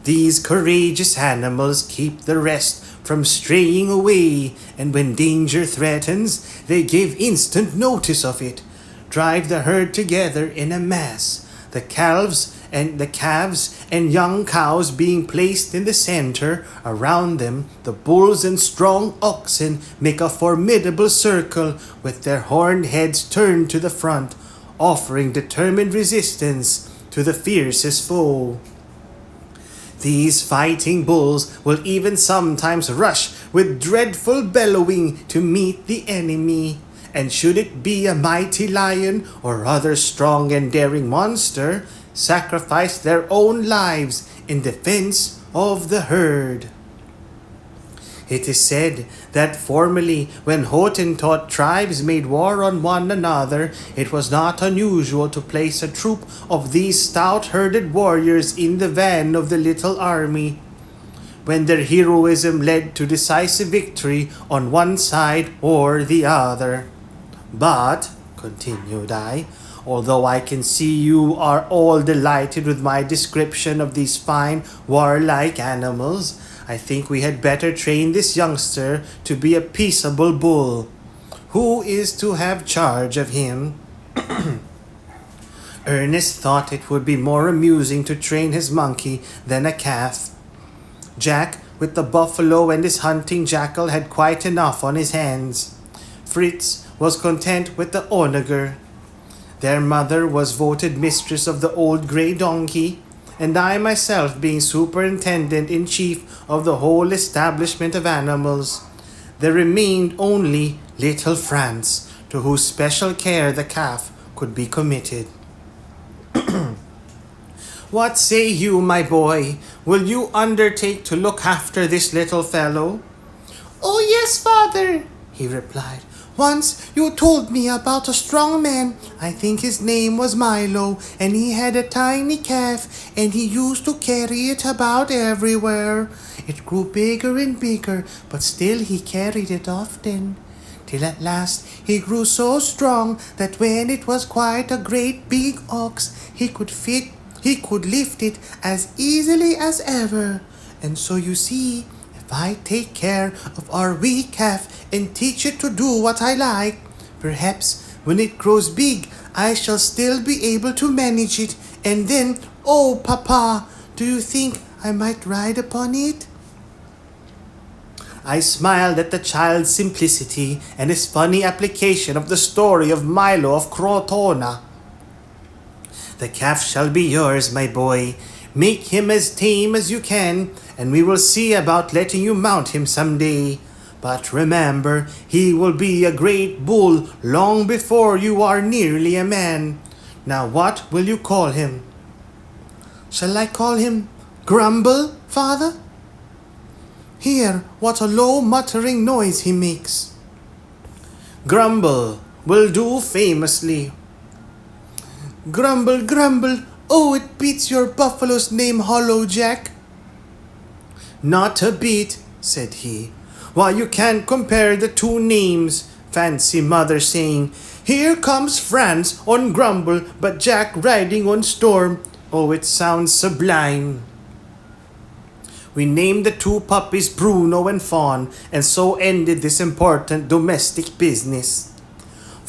These courageous animals keep the rest from straying away, and when danger threatens, they give instant notice of it. Drive the herd together in a mass, the calves and young cows being placed in the center. Around them, the bulls and strong oxen make a formidable circle with their horned heads turned to the front, offering determined resistance to the fiercest foe. These fighting bulls will even sometimes rush with dreadful bellowing to meet the enemy, and should it be a mighty lion or other strong and daring monster, sacrifice their own lives in defense of the herd. It is said that formerly, when Hottentot tribes made war on one another, it was not unusual to place a troop of these stout-herded warriors in the van of the little army, when their heroism led to decisive victory on one side or the other. But, continued I, although I can see you are all delighted with my description of these fine warlike animals, I think we had better train this youngster to be a peaceable bull. Who is to have charge of him? Ernest thought it would be more amusing to train his monkey than a calf. Jack, with the buffalo and his hunting jackal, had quite enough on his hands. Fritz was content with the onager. Their mother was voted mistress of the old grey donkey, and I myself being superintendent-in-chief of the whole establishment of animals. There remained only little Franz, to whose special care the calf could be committed. What say you, my boy? Will you undertake to look after this little fellow? Oh, yes, father, he replied. Once you told me about a strong man, I think his name was Milo, and he had a tiny calf, and he used to carry it about everywhere. It grew bigger and bigger, but still he carried it often, till at last he grew so strong that when it was quite a great big ox, he could lift it as easily as ever. And so you see, if I take care of our wee calf and teach it to do what I like, perhaps when it grows big, I shall still be able to manage it. And then, oh, Papa, do you think I might ride upon it? I smiled at the child's simplicity and his funny application of the story of Milo of Crotona. The calf shall be yours, my boy. Make him as tame as you can, and we will see about letting you mount him some day. But remember, he will be a great bull long before you are nearly a man. Now what will you call him? Shall I call him Grumble, father? Hear what a low muttering noise he makes. Grumble will do famously. Grumble, grumble, oh, it beats your buffalo's name hollow, Jack. Not a bit, said he. Why, you can't compare the two names. Fancy mother saying, "Here comes Franz on Grumble, but Jack riding on Storm." Oh, it sounds sublime. We named the two puppies Bruno and Fawn, and so ended this important domestic business.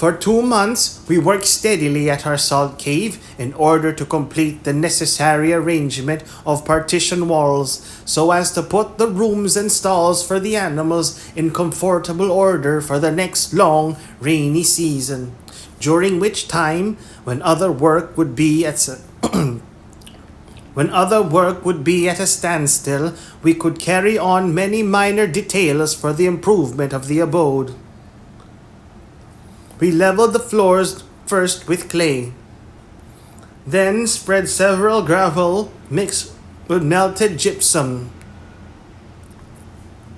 For 2 months, we worked steadily at our salt cave in order to complete the necessary arrangement of partition walls, so as to put the rooms and stalls for the animals in comfortable order for the next long, rainy season, during which time, when other work would be at a standstill, we could carry on many minor details for the improvement of the abode. We leveled the floors first with clay, then spread several gravel mixed with melted gypsum.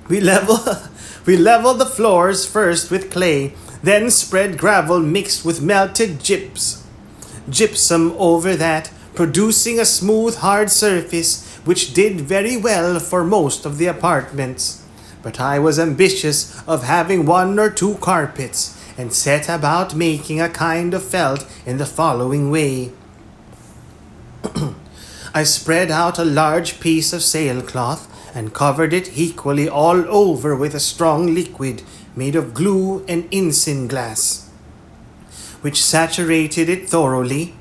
We leveled the floors first with clay, then spread gravel mixed with melted gypsum over that, producing a smooth, hard surface which did very well for most of the apartments. But I was ambitious of having 1 or 2 carpets, and set about making a kind of felt in the following way. I spread out a large piece of sailcloth and covered it equally all over with a strong liquid made of glue and isinglass, which saturated it thoroughly.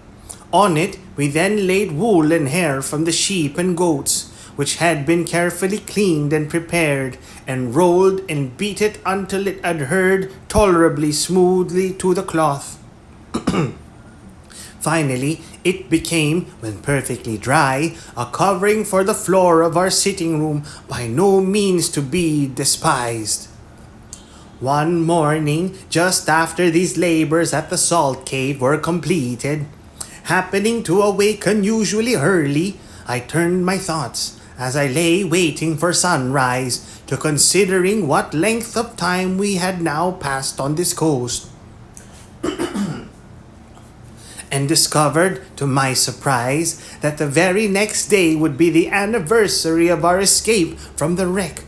On it we then laid wool and hair from the sheep and goats, which had been carefully cleaned and prepared, and rolled and beat it until it adhered tolerably smoothly to the cloth. Finally, it became, when perfectly dry, a covering for the floor of our sitting room, by no means to be despised. One morning, just after these labors at the salt cave were completed, happening to awake unusually early, I turned my thoughts, as I lay waiting for sunrise, to considering what length of time we had now passed on this coast, and discovered, to my surprise, that the very next day would be the anniversary of our escape from the wreck.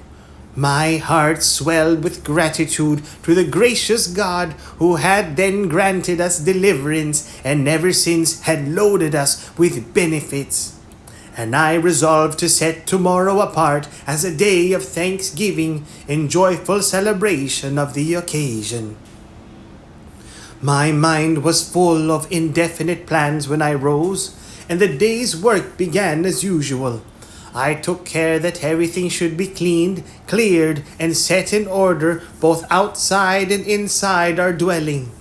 My heart swelled with gratitude to the gracious God who had then granted us deliverance and ever since had loaded us with benefits. And I resolved to set tomorrow apart as a day of thanksgiving and joyful celebration of the occasion. My mind was full of indefinite plans when I rose, and the day's work began as usual. I took care that everything should be cleaned, cleared, and set in order both outside and inside our dwelling.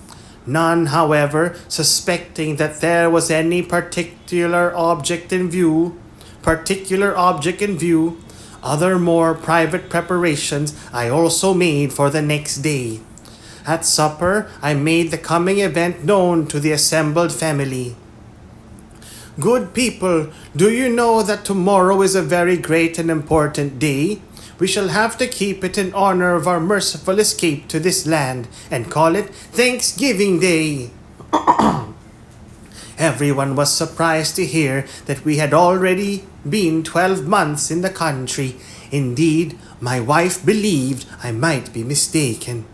None, however, suspecting that there was any particular object in view, other more private preparations I also made for the next day. At supper, I made the coming event known to the assembled family. Good people, do you know that tomorrow is a very great and important day? We shall have to keep it in honor of our merciful escape to this land, and call it Thanksgiving Day. Everyone was surprised to hear that we had already been 12 months in the country. Indeed, my wife believed I might be mistaken,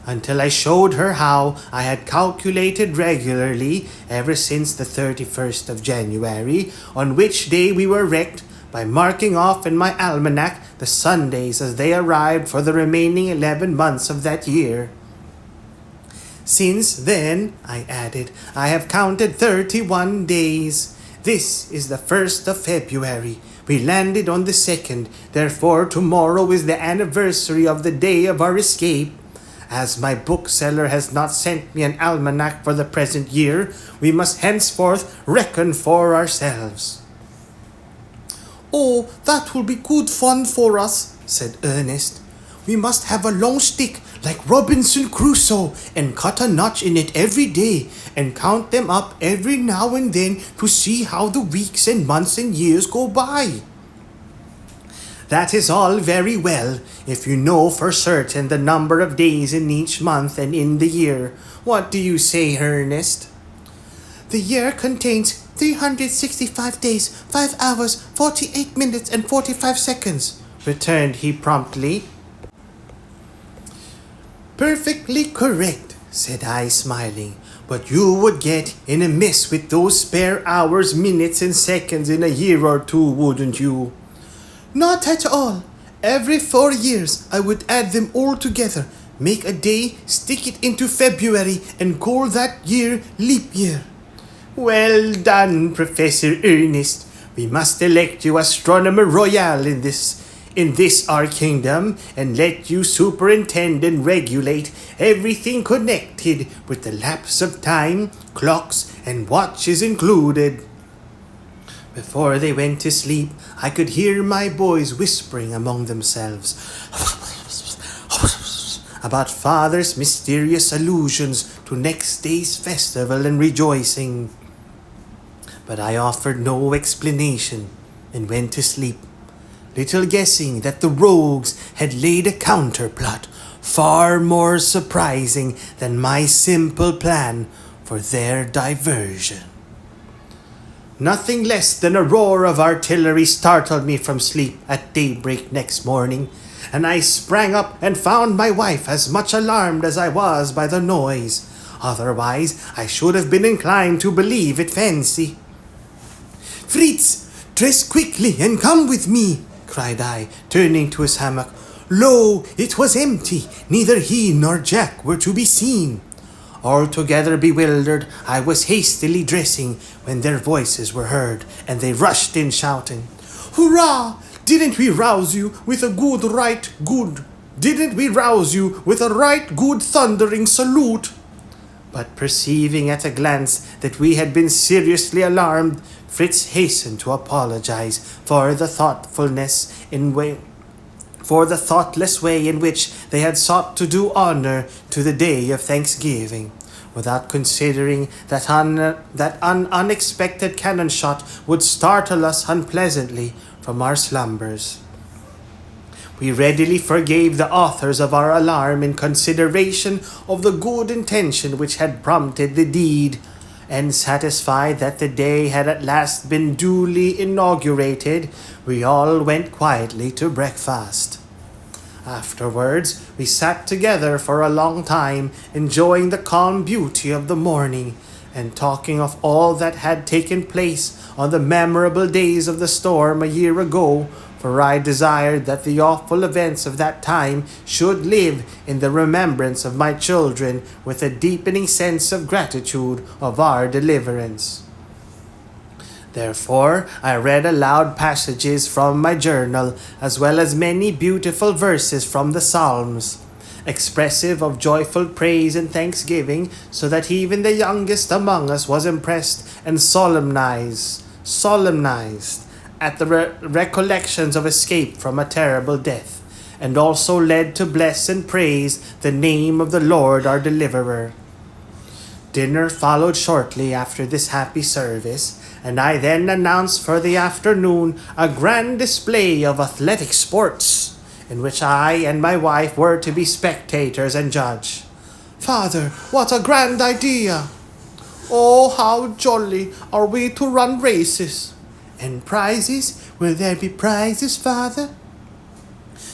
until I showed her how I had calculated regularly ever since the 31st of January, on which day we were wrecked, by marking off in my almanac the Sundays as they arrived for the remaining 11 months of that year. Since then, I added, I have counted 31 days. This is the 1st of February. We landed on the 2nd, therefore tomorrow is the anniversary of the day of our escape. As my bookseller has not sent me an almanac for the present year, we must henceforth reckon for ourselves. Oh, that will be good fun for us, said Ernest. We must have a long stick like Robinson Crusoe and cut a notch in it every day and count them up every now and then to see how the weeks and months and years go by. That is all very well, if you know for certain the number of days in each month and in the year. What do you say, Ernest? The year contains 365 days, 5 hours, 48 minutes, and 45 seconds, returned he promptly. Perfectly correct, said I, smiling. But you would get in a mess with those spare hours, minutes, and seconds in a year or two, wouldn't you? Not at all. Every 4 years I would add them all together, make a day, stick it into February, and call that year leap year. Well done, Professor Ernest. We must elect you Astronomer Royal in this our kingdom, and let you superintend and regulate everything connected with the lapse of time, clocks, and watches included. Before they went to sleep, I could hear my boys whispering among themselves about Father's mysterious allusions to next day's festival and rejoicing. But I offered no explanation and went to sleep, little guessing that the rogues had laid a counterplot far more surprising than my simple plan for their diversion. Nothing less than a roar of artillery startled me from sleep at daybreak next morning, and I sprang up and found my wife as much alarmed as I was by the noise. Otherwise, I should have been inclined to believe it fancy. Fritz, Dress quickly and come with me, cried I, turning to his hammock. Lo, it was empty. Neither he nor Jack were to be seen. Altogether bewildered, I was hastily dressing when their voices were heard, and they rushed in shouting, Hurrah! Didn't we rouse you with a right good thundering salute? But perceiving at a glance that we had been seriously alarmed, Fritz hastened to apologize for the thoughtless way in which they had sought to do honor to the day of Thanksgiving, without considering that an unexpected cannon shot would startle us unpleasantly from our slumbers. We readily forgave the authors of our alarm in consideration of the good intention which had prompted the deed, and satisfied that the day had at last been duly inaugurated, we all went quietly to breakfast. Afterwards, we sat together for a long time, enjoying the calm beauty of the morning, and talking of all that had taken place on the memorable days of the storm a year ago, for I desired that the awful events of that time should live in the remembrance of my children with a deepening sense of gratitude of our deliverance. Therefore, I read aloud passages from my journal, as well as many beautiful verses from the Psalms, expressive of joyful praise and thanksgiving, so that even the youngest among us was impressed and solemnized at the recollections of escape from a terrible death, and also led to bless and praise the name of the Lord our deliverer. Dinner followed shortly after this happy service, and I then announced for the afternoon a grand display of athletic sports, in which I and my wife were to be spectators and judge. Father, what a grand idea! Oh, how jolly are we to run races! And prizes? Will there be prizes, Father?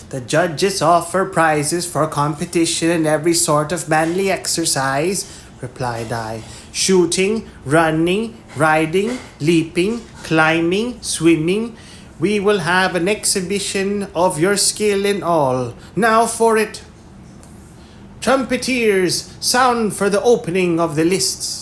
The judges offer prizes for competition in every sort of manly exercise, replied I. Shooting, running, riding, leaping, climbing, swimming. We will have an exhibition of your skill in all. Now for it. Trumpeters, sound for the opening of the lists.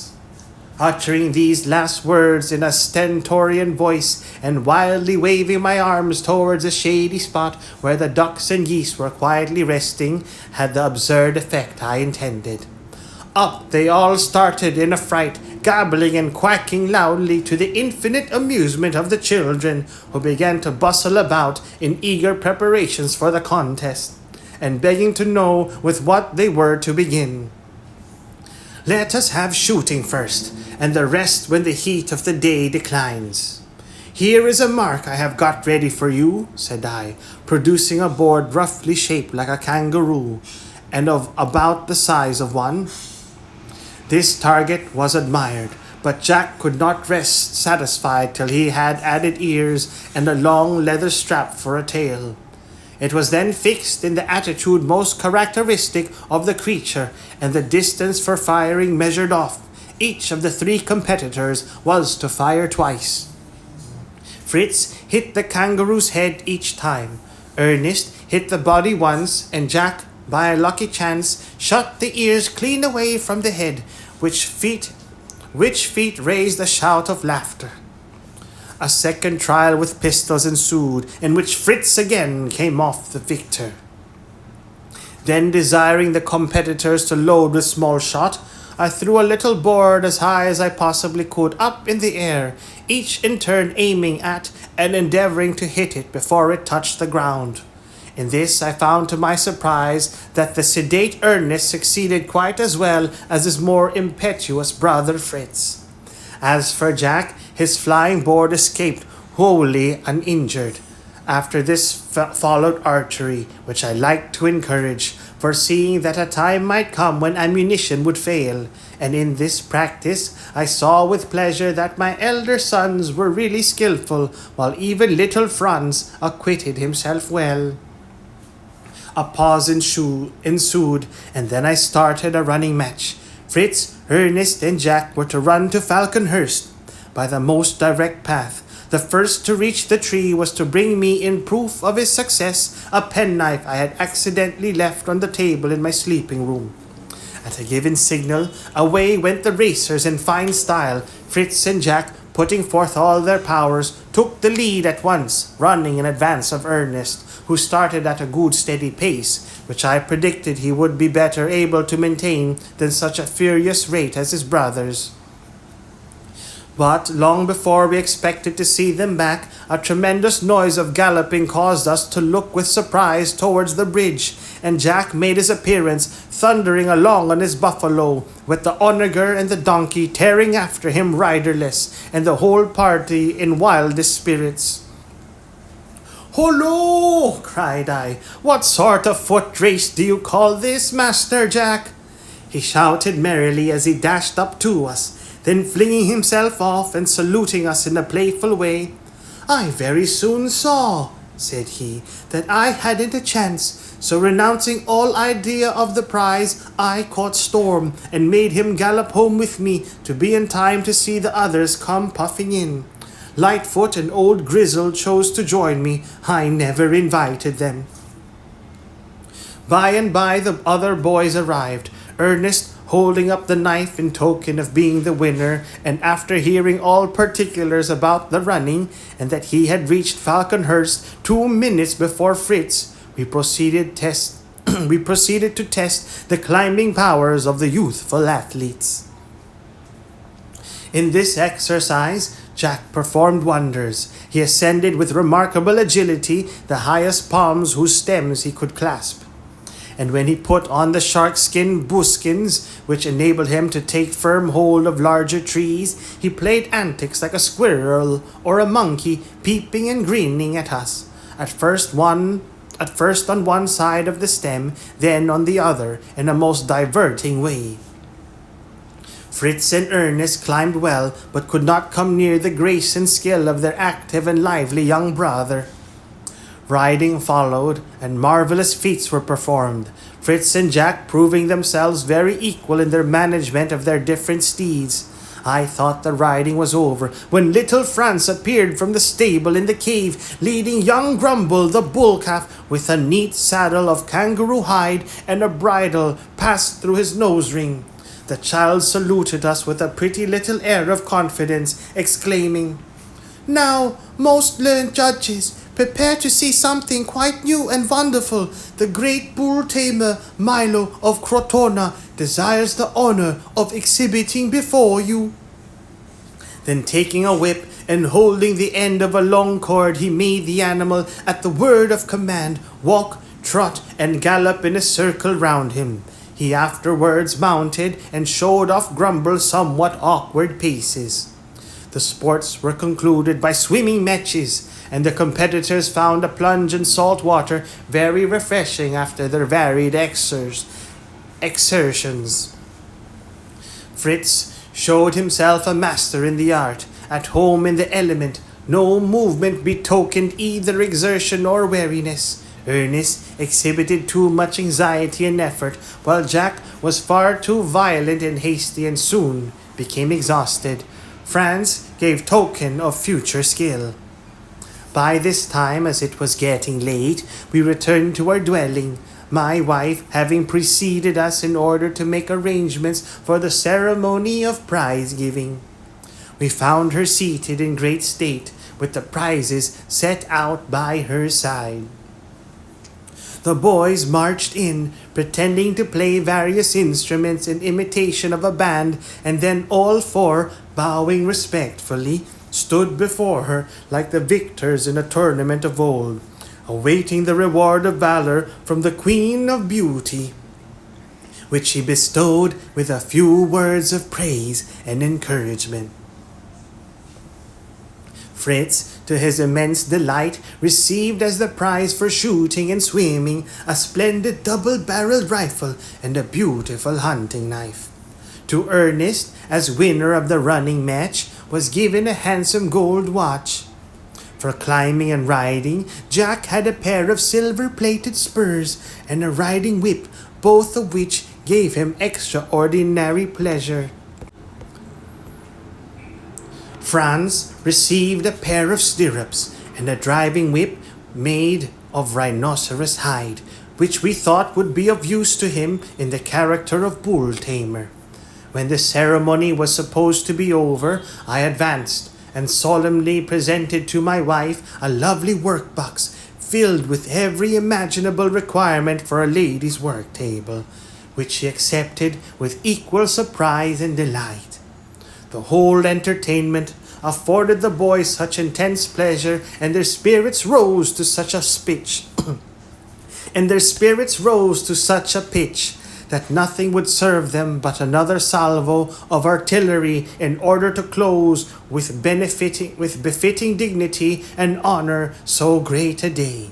Uttering these last words in a stentorian voice and wildly waving my arms towards a shady spot where the ducks and geese were quietly resting, had the absurd effect I intended. Up they all started in a fright, gabbling and quacking loudly to the infinite amusement of the children, who began to bustle about in eager preparations for the contest, and begging to know with what they were to begin. Let us have shooting first, and the rest when the heat of the day declines. Here is a mark I have got ready for you, said I, producing a board roughly shaped like a kangaroo, and of about the size of one. This target was admired, but Jack could not rest satisfied till he had added ears and a long leather strap for a tail. It was then fixed in the attitude most characteristic of the creature, and the distance for firing measured off. Each of the three competitors was to fire twice. Fritz hit the kangaroo's head each time. Ernest hit the body once, and Jack, by a lucky chance, shot the ears clean away from the head, which feat raised a shout of laughter. A second trial with pistols ensued, in which Fritz again came off the victor. Then, desiring the competitors to load with small shot, I threw a little board as high as I possibly could up in the air, each in turn aiming at and endeavoring to hit it before it touched the ground. In this I found to my surprise that the sedate Ernest succeeded quite as well as his more impetuous brother Fritz. As for Jack, his flying board escaped wholly uninjured. After this followed archery, which I liked to encourage, foreseeing that a time might come when ammunition would fail, and in this practice I saw with pleasure that my elder sons were really skillful, while even little Franz acquitted himself well. A pause ensued, and then I started a running match. Fritz, Ernest, and Jack were to run to Falconhurst by the most direct path, The first to reach the tree was to bring me in proof of his success a penknife I had accidentally left on the table in my sleeping room. At a given signal, away went the racers in fine style. Fritz and Jack, putting forth all their powers, took the lead at once, running in advance of Ernest, who started at a good steady pace, which I predicted he would be better able to maintain than such a furious rate as his brothers. But long before we expected to see them back, a tremendous noise of galloping caused us to look with surprise towards the bridge, and Jack made his appearance, thundering along on his buffalo, with the onager and the donkey tearing after him riderless, and the whole party in wildest spirits. "Hollo!" cried I. "What sort of foot race do you call this, Master Jack?" He shouted merrily as he dashed up to us. Then flinging himself off and saluting us in a playful way, "I very soon saw," said he, "that I hadn't a chance, so renouncing all idea of the prize, I caught Storm and made him gallop home with me to be in time to see the others come puffing in. Lightfoot and old Grizzle chose to join me. I never invited them." By and by the other boys arrived, Ernest holding up the knife in token of being the winner, and after hearing all particulars about the running, and that he had reached Falconhurst 2 minutes before Fritz, we proceeded to test the climbing powers of the youthful athletes. In this exercise, Jack performed wonders. He ascended with remarkable agility the highest palms whose stems he could clasp. And when he put on the shark-skin buskins, which enabled him to take firm hold of larger trees, he played antics like a squirrel or a monkey, peeping and grinning at us, at first on one side of the stem, then on the other, in a most diverting way. Fritz and Ernest climbed well, but could not come near the grace and skill of their active and lively young brother. Riding followed, and marvelous feats were performed, Fritz and Jack proving themselves very equal in their management of their different steeds. I thought the riding was over, when little Franz appeared from the stable in the cave, leading young Grumble, the bull calf, with a neat saddle of kangaroo hide and a bridle passed through his nose ring. The child saluted us with a pretty little air of confidence, exclaiming, "Now, most learned judges, prepare to see something quite new and wonderful. The great bull tamer, Milo of Crotona, desires the honor of exhibiting before you." Then taking a whip and holding the end of a long cord, he made the animal, at the word of command, walk, trot, and gallop in a circle round him. He afterwards mounted and showed off Grumble's somewhat awkward paces. The sports were concluded by swimming matches, and the competitors found a plunge in salt water very refreshing after their varied exertions. Fritz showed himself a master in the art, at home in the element. No movement betokened either exertion or weariness. Ernest exhibited too much anxiety and effort, while Jack was far too violent and hasty and soon became exhausted. Franz gave token of future skill. By this time, as it was getting late, we returned to our dwelling, my wife having preceded us in order to make arrangements for the ceremony of prize-giving. We found her seated in great state, with the prizes set out by her side. The boys marched in, pretending to play various instruments in imitation of a band, and then all four, bowing respectfully, stood before her like the victors in a tournament of old, awaiting the reward of valor from the Queen of Beauty, which she bestowed with a few words of praise and encouragement. Fritz, to his immense delight, received as the prize for shooting and swimming a splendid double-barreled rifle and a beautiful hunting knife. To Ernest, as winner of the running match, was given a handsome gold watch. For climbing and riding, Jack had a pair of silver-plated spurs and a riding whip, both of which gave him extraordinary pleasure. Franz received a pair of stirrups and a driving whip made of rhinoceros hide, which we thought would be of use to him in the character of bull tamer. When the ceremony was supposed to be over, I advanced and solemnly presented to my wife a lovely workbox filled with every imaginable requirement for a lady's work table, which she accepted with equal surprise and delight. The whole entertainment afforded the boys such intense pleasure, and their spirits rose to such a pitch, that nothing would serve them but another salvo of artillery in order to close with befitting dignity and honor so great a day.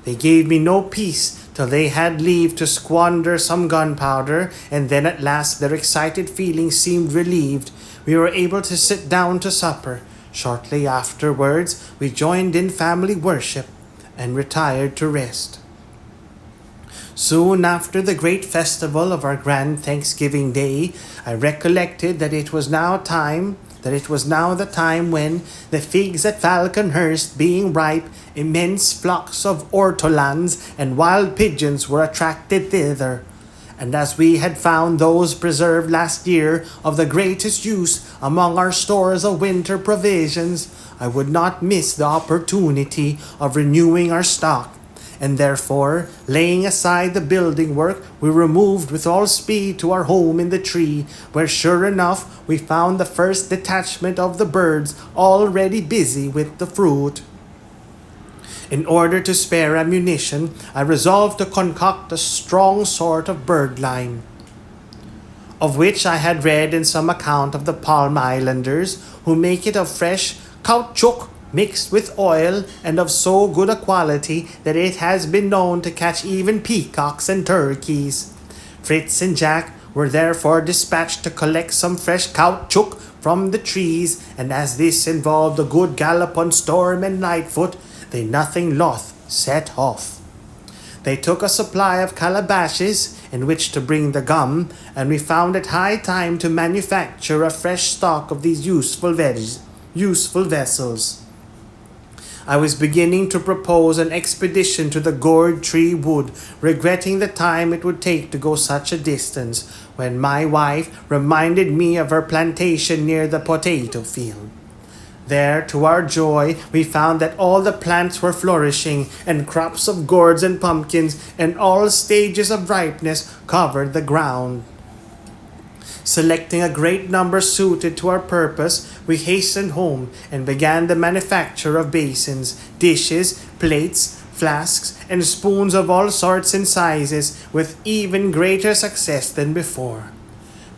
They gave me no peace till they had leave to squander some gunpowder, and then at last their excited feelings seemed relieved. We were able to sit down to supper. Shortly afterwards, we joined in family worship and retired to rest. Soon after the great festival of our grand Thanksgiving Day, I recollected that it was now the time when, the figs at Falconhurst being ripe, immense flocks of ortolans and wild pigeons were attracted thither. And as we had found those preserved last year of the greatest use among our stores of winter provisions, I would not miss the opportunity of renewing our stock. And therefore, laying aside the building work, we removed with all speed to our home in the tree, where sure enough we found the first detachment of the birds already busy with the fruit. In order to spare ammunition, I resolved to concoct a strong sort of birdlime, of which I had read in some account of the Palm Islanders, who make it of fresh caoutchouc mixed with oil, and of so good a quality that it has been known to catch even peacocks and turkeys. Fritz and Jack were therefore dispatched to collect some fresh caoutchouc from the trees, and as this involved a good gallop on Storm and Lightfoot, they nothing loth set off. They took a supply of calabashes in which to bring the gum, and we found it high time to manufacture a fresh stock of these useful vessels. I was beginning to propose an expedition to the gourd tree wood, regretting the time it would take to go such a distance, when my wife reminded me of her plantation near the potato field. There, to our joy, we found that all the plants were flourishing, and crops of gourds and pumpkins in all stages of ripeness covered the ground. Selecting a great number suited to our purpose, we hastened home and began the manufacture of basins, dishes, plates, flasks, and spoons of all sorts and sizes, with even greater success than before.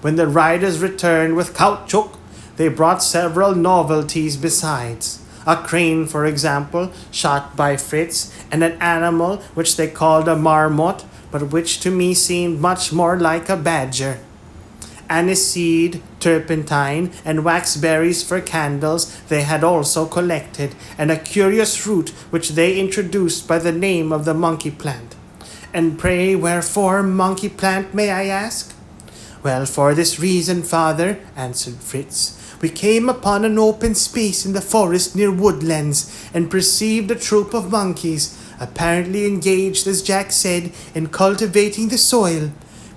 When the riders returned with caoutchouc, they brought several novelties besides. A crane, for example, shot by Fritz, and an animal which they called a marmot, but which to me seemed much more like a badger. Aniseed, turpentine, and waxberries for candles they had also collected, and a curious fruit which they introduced by the name of the monkey plant. And pray wherefore monkey plant, may I ask? Well, for this reason, father, answered Fritz. We came upon an open space in the forest near Woodlands, and perceived a troop of monkeys, apparently engaged, as Jack said, in cultivating the soil.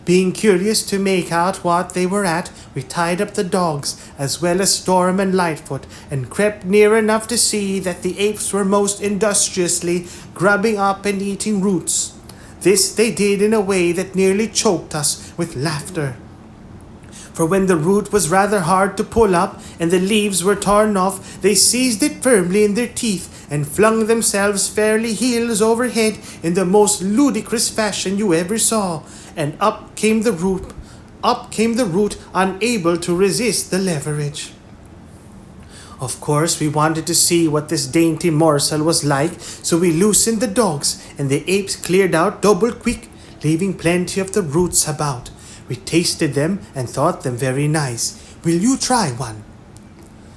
Being curious to make out what they were at, we tied up the dogs, as well as Storm and Lightfoot, and crept near enough to see that the apes were most industriously grubbing up and eating roots. This they did in a way that nearly choked us with laughter. For when the root was rather hard to pull up, and the leaves were torn off, they seized it firmly in their teeth, and flung themselves fairly heels over head in the most ludicrous fashion you ever saw, and up came the root, unable to resist the leverage. Of course, we wanted to see what this dainty morsel was like, so we loosened the dogs, and the apes cleared out double quick, leaving plenty of the roots about. We tasted them and thought them very nice. Will you try one?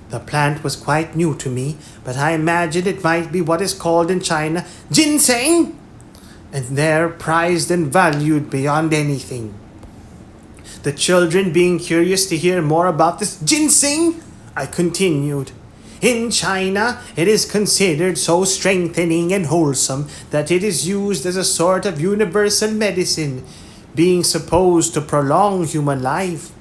The plant was quite new to me, but I imagined it might be what is called in China ginseng, and there prized and valued beyond anything. The children being curious to hear more about this ginseng, I continued. In China, it is considered so strengthening and wholesome that it is used as a sort of universal medicine, being supposed to prolong human life.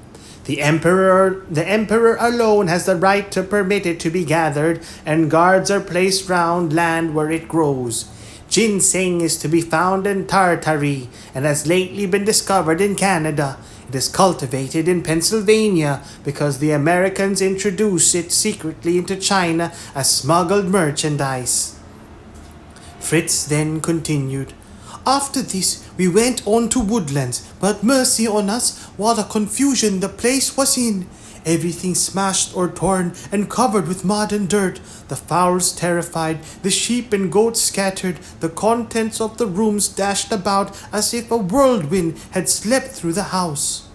The emperor alone has the right to permit it to be gathered, and guards are placed round land where it grows. Ginseng is to be found in Tartary and has lately been discovered in Canada. It is cultivated in Pennsylvania because the Americans introduced it secretly into China as smuggled merchandise. Fritz then continued. After this, we went on to woodlands, but mercy on us, what a confusion the place was in. Everything smashed or torn and covered with mud and dirt, the fowls terrified, the sheep and goats scattered, the contents of the rooms dashed about as if a whirlwind had swept through the house.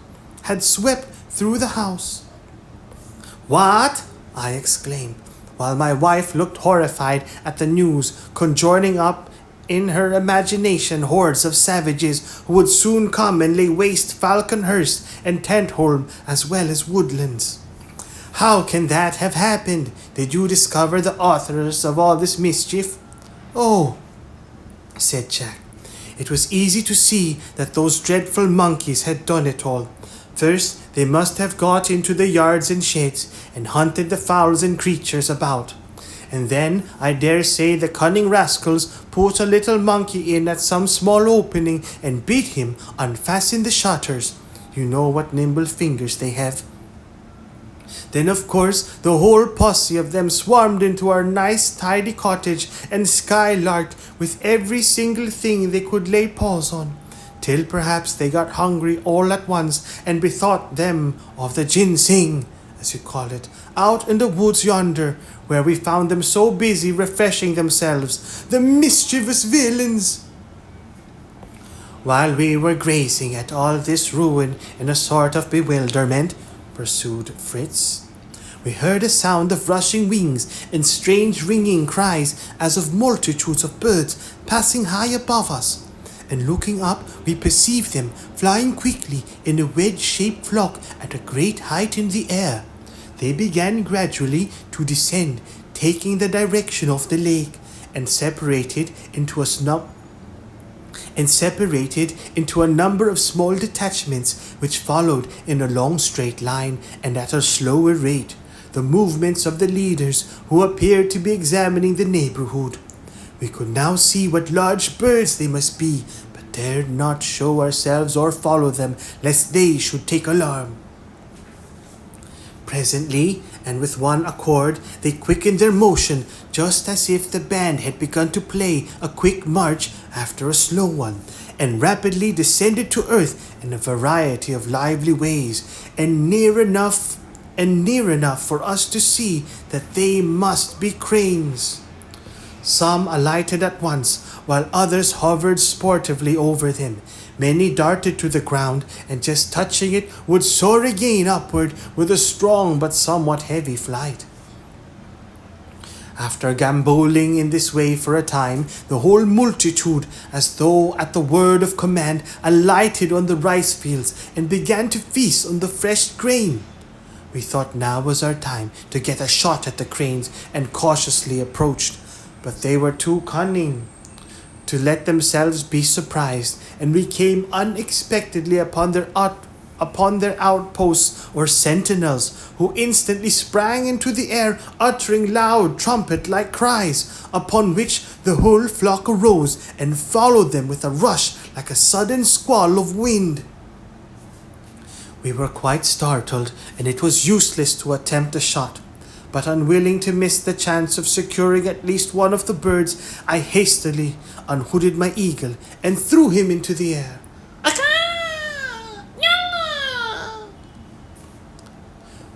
What? I exclaimed, while my wife looked horrified at the news, conjuring up in her imagination hordes of savages who would soon come and lay waste Falconhurst and Tentholm as well as Woodlands. How can that have happened? Did you discover the authors of all this mischief? Oh, said Jack. It was easy to see that those dreadful monkeys had done it all. First, they must have got into the yards and sheds and hunted the fowls and creatures about. And then, I dare say, the cunning rascals put a little monkey in at some small opening and bid him unfasten the shutters. You know what nimble fingers they have. Then, of course, the whole posse of them swarmed into our nice tidy cottage and skylarked with every single thing they could lay paws on, till perhaps they got hungry all at once and bethought them of the ginseng, as you call it, out in the woods yonder, where we found them so busy refreshing themselves, the mischievous villains. While we were gazing at all this ruin in a sort of bewilderment, pursued Fritz, we heard a sound of rushing wings and strange ringing cries as of multitudes of birds passing high above us, and looking up we perceived them flying quickly in a wedge-shaped flock at a great height in the air. They began gradually to descend, taking the direction of the lake, and separated into a number of small detachments which followed in a long straight line and at a slower rate the movements of the leaders, who appeared to be examining the neighborhood. We could now see what large birds they must be, but dared not show ourselves or follow them, lest they should take alarm. Presently, and with one accord, they quickened their motion, just as if the band had begun to play a quick march after a slow one, and rapidly descended to earth in a variety of lively ways, and near enough for us to see that they must be cranes. Some alighted at once, while others hovered sportively over them. Many darted to the ground, and just touching it would soar again upward with a strong but somewhat heavy flight. After gambolling in this way for a time, the whole multitude, as though at the word of command, alighted on the rice fields and began to feast on the fresh grain. We thought now was our time to get a shot at the cranes, and cautiously approached, but they were too cunning to let themselves be surprised, and we came unexpectedly upon their outposts or sentinels, who instantly sprang into the air, uttering loud trumpet-like cries, upon which the whole flock arose and followed them with a rush like a sudden squall of wind. We were quite startled, and it was useless to attempt a shot. But unwilling to miss the chance of securing at least one of the birds, I hastily unhooded my eagle and threw him into the air.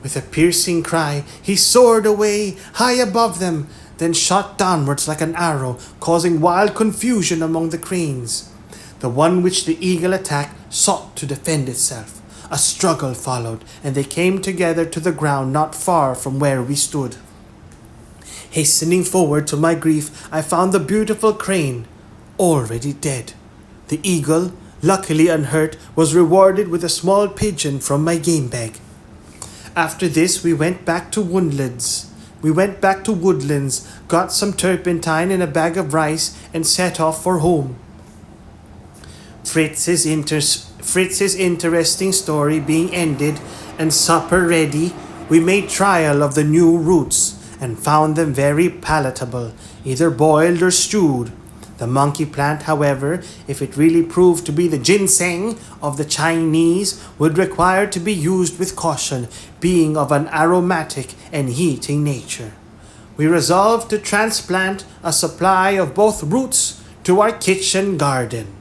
With a piercing cry, he soared away high above them, then shot downwards like an arrow, causing wild confusion among the cranes. The one which the eagle attacked sought to defend itself. A struggle followed, and they came together to the ground not far from where we stood. Hastening forward to my grief, I found the beautiful crane already dead. The eagle, luckily unhurt, was rewarded with a small pigeon from my game bag. After this we went back to Woodlands. We went back to Woodlands, got some turpentine and a bag of rice, and set off for home. Fritz's interesting story being ended and supper ready, we made trial of the new roots and found them very palatable, either boiled or stewed. The monkey plant, however, if it really proved to be the ginseng of the Chinese, would require to be used with caution, being of an aromatic and heating nature. We resolved to transplant a supply of both roots to our kitchen garden.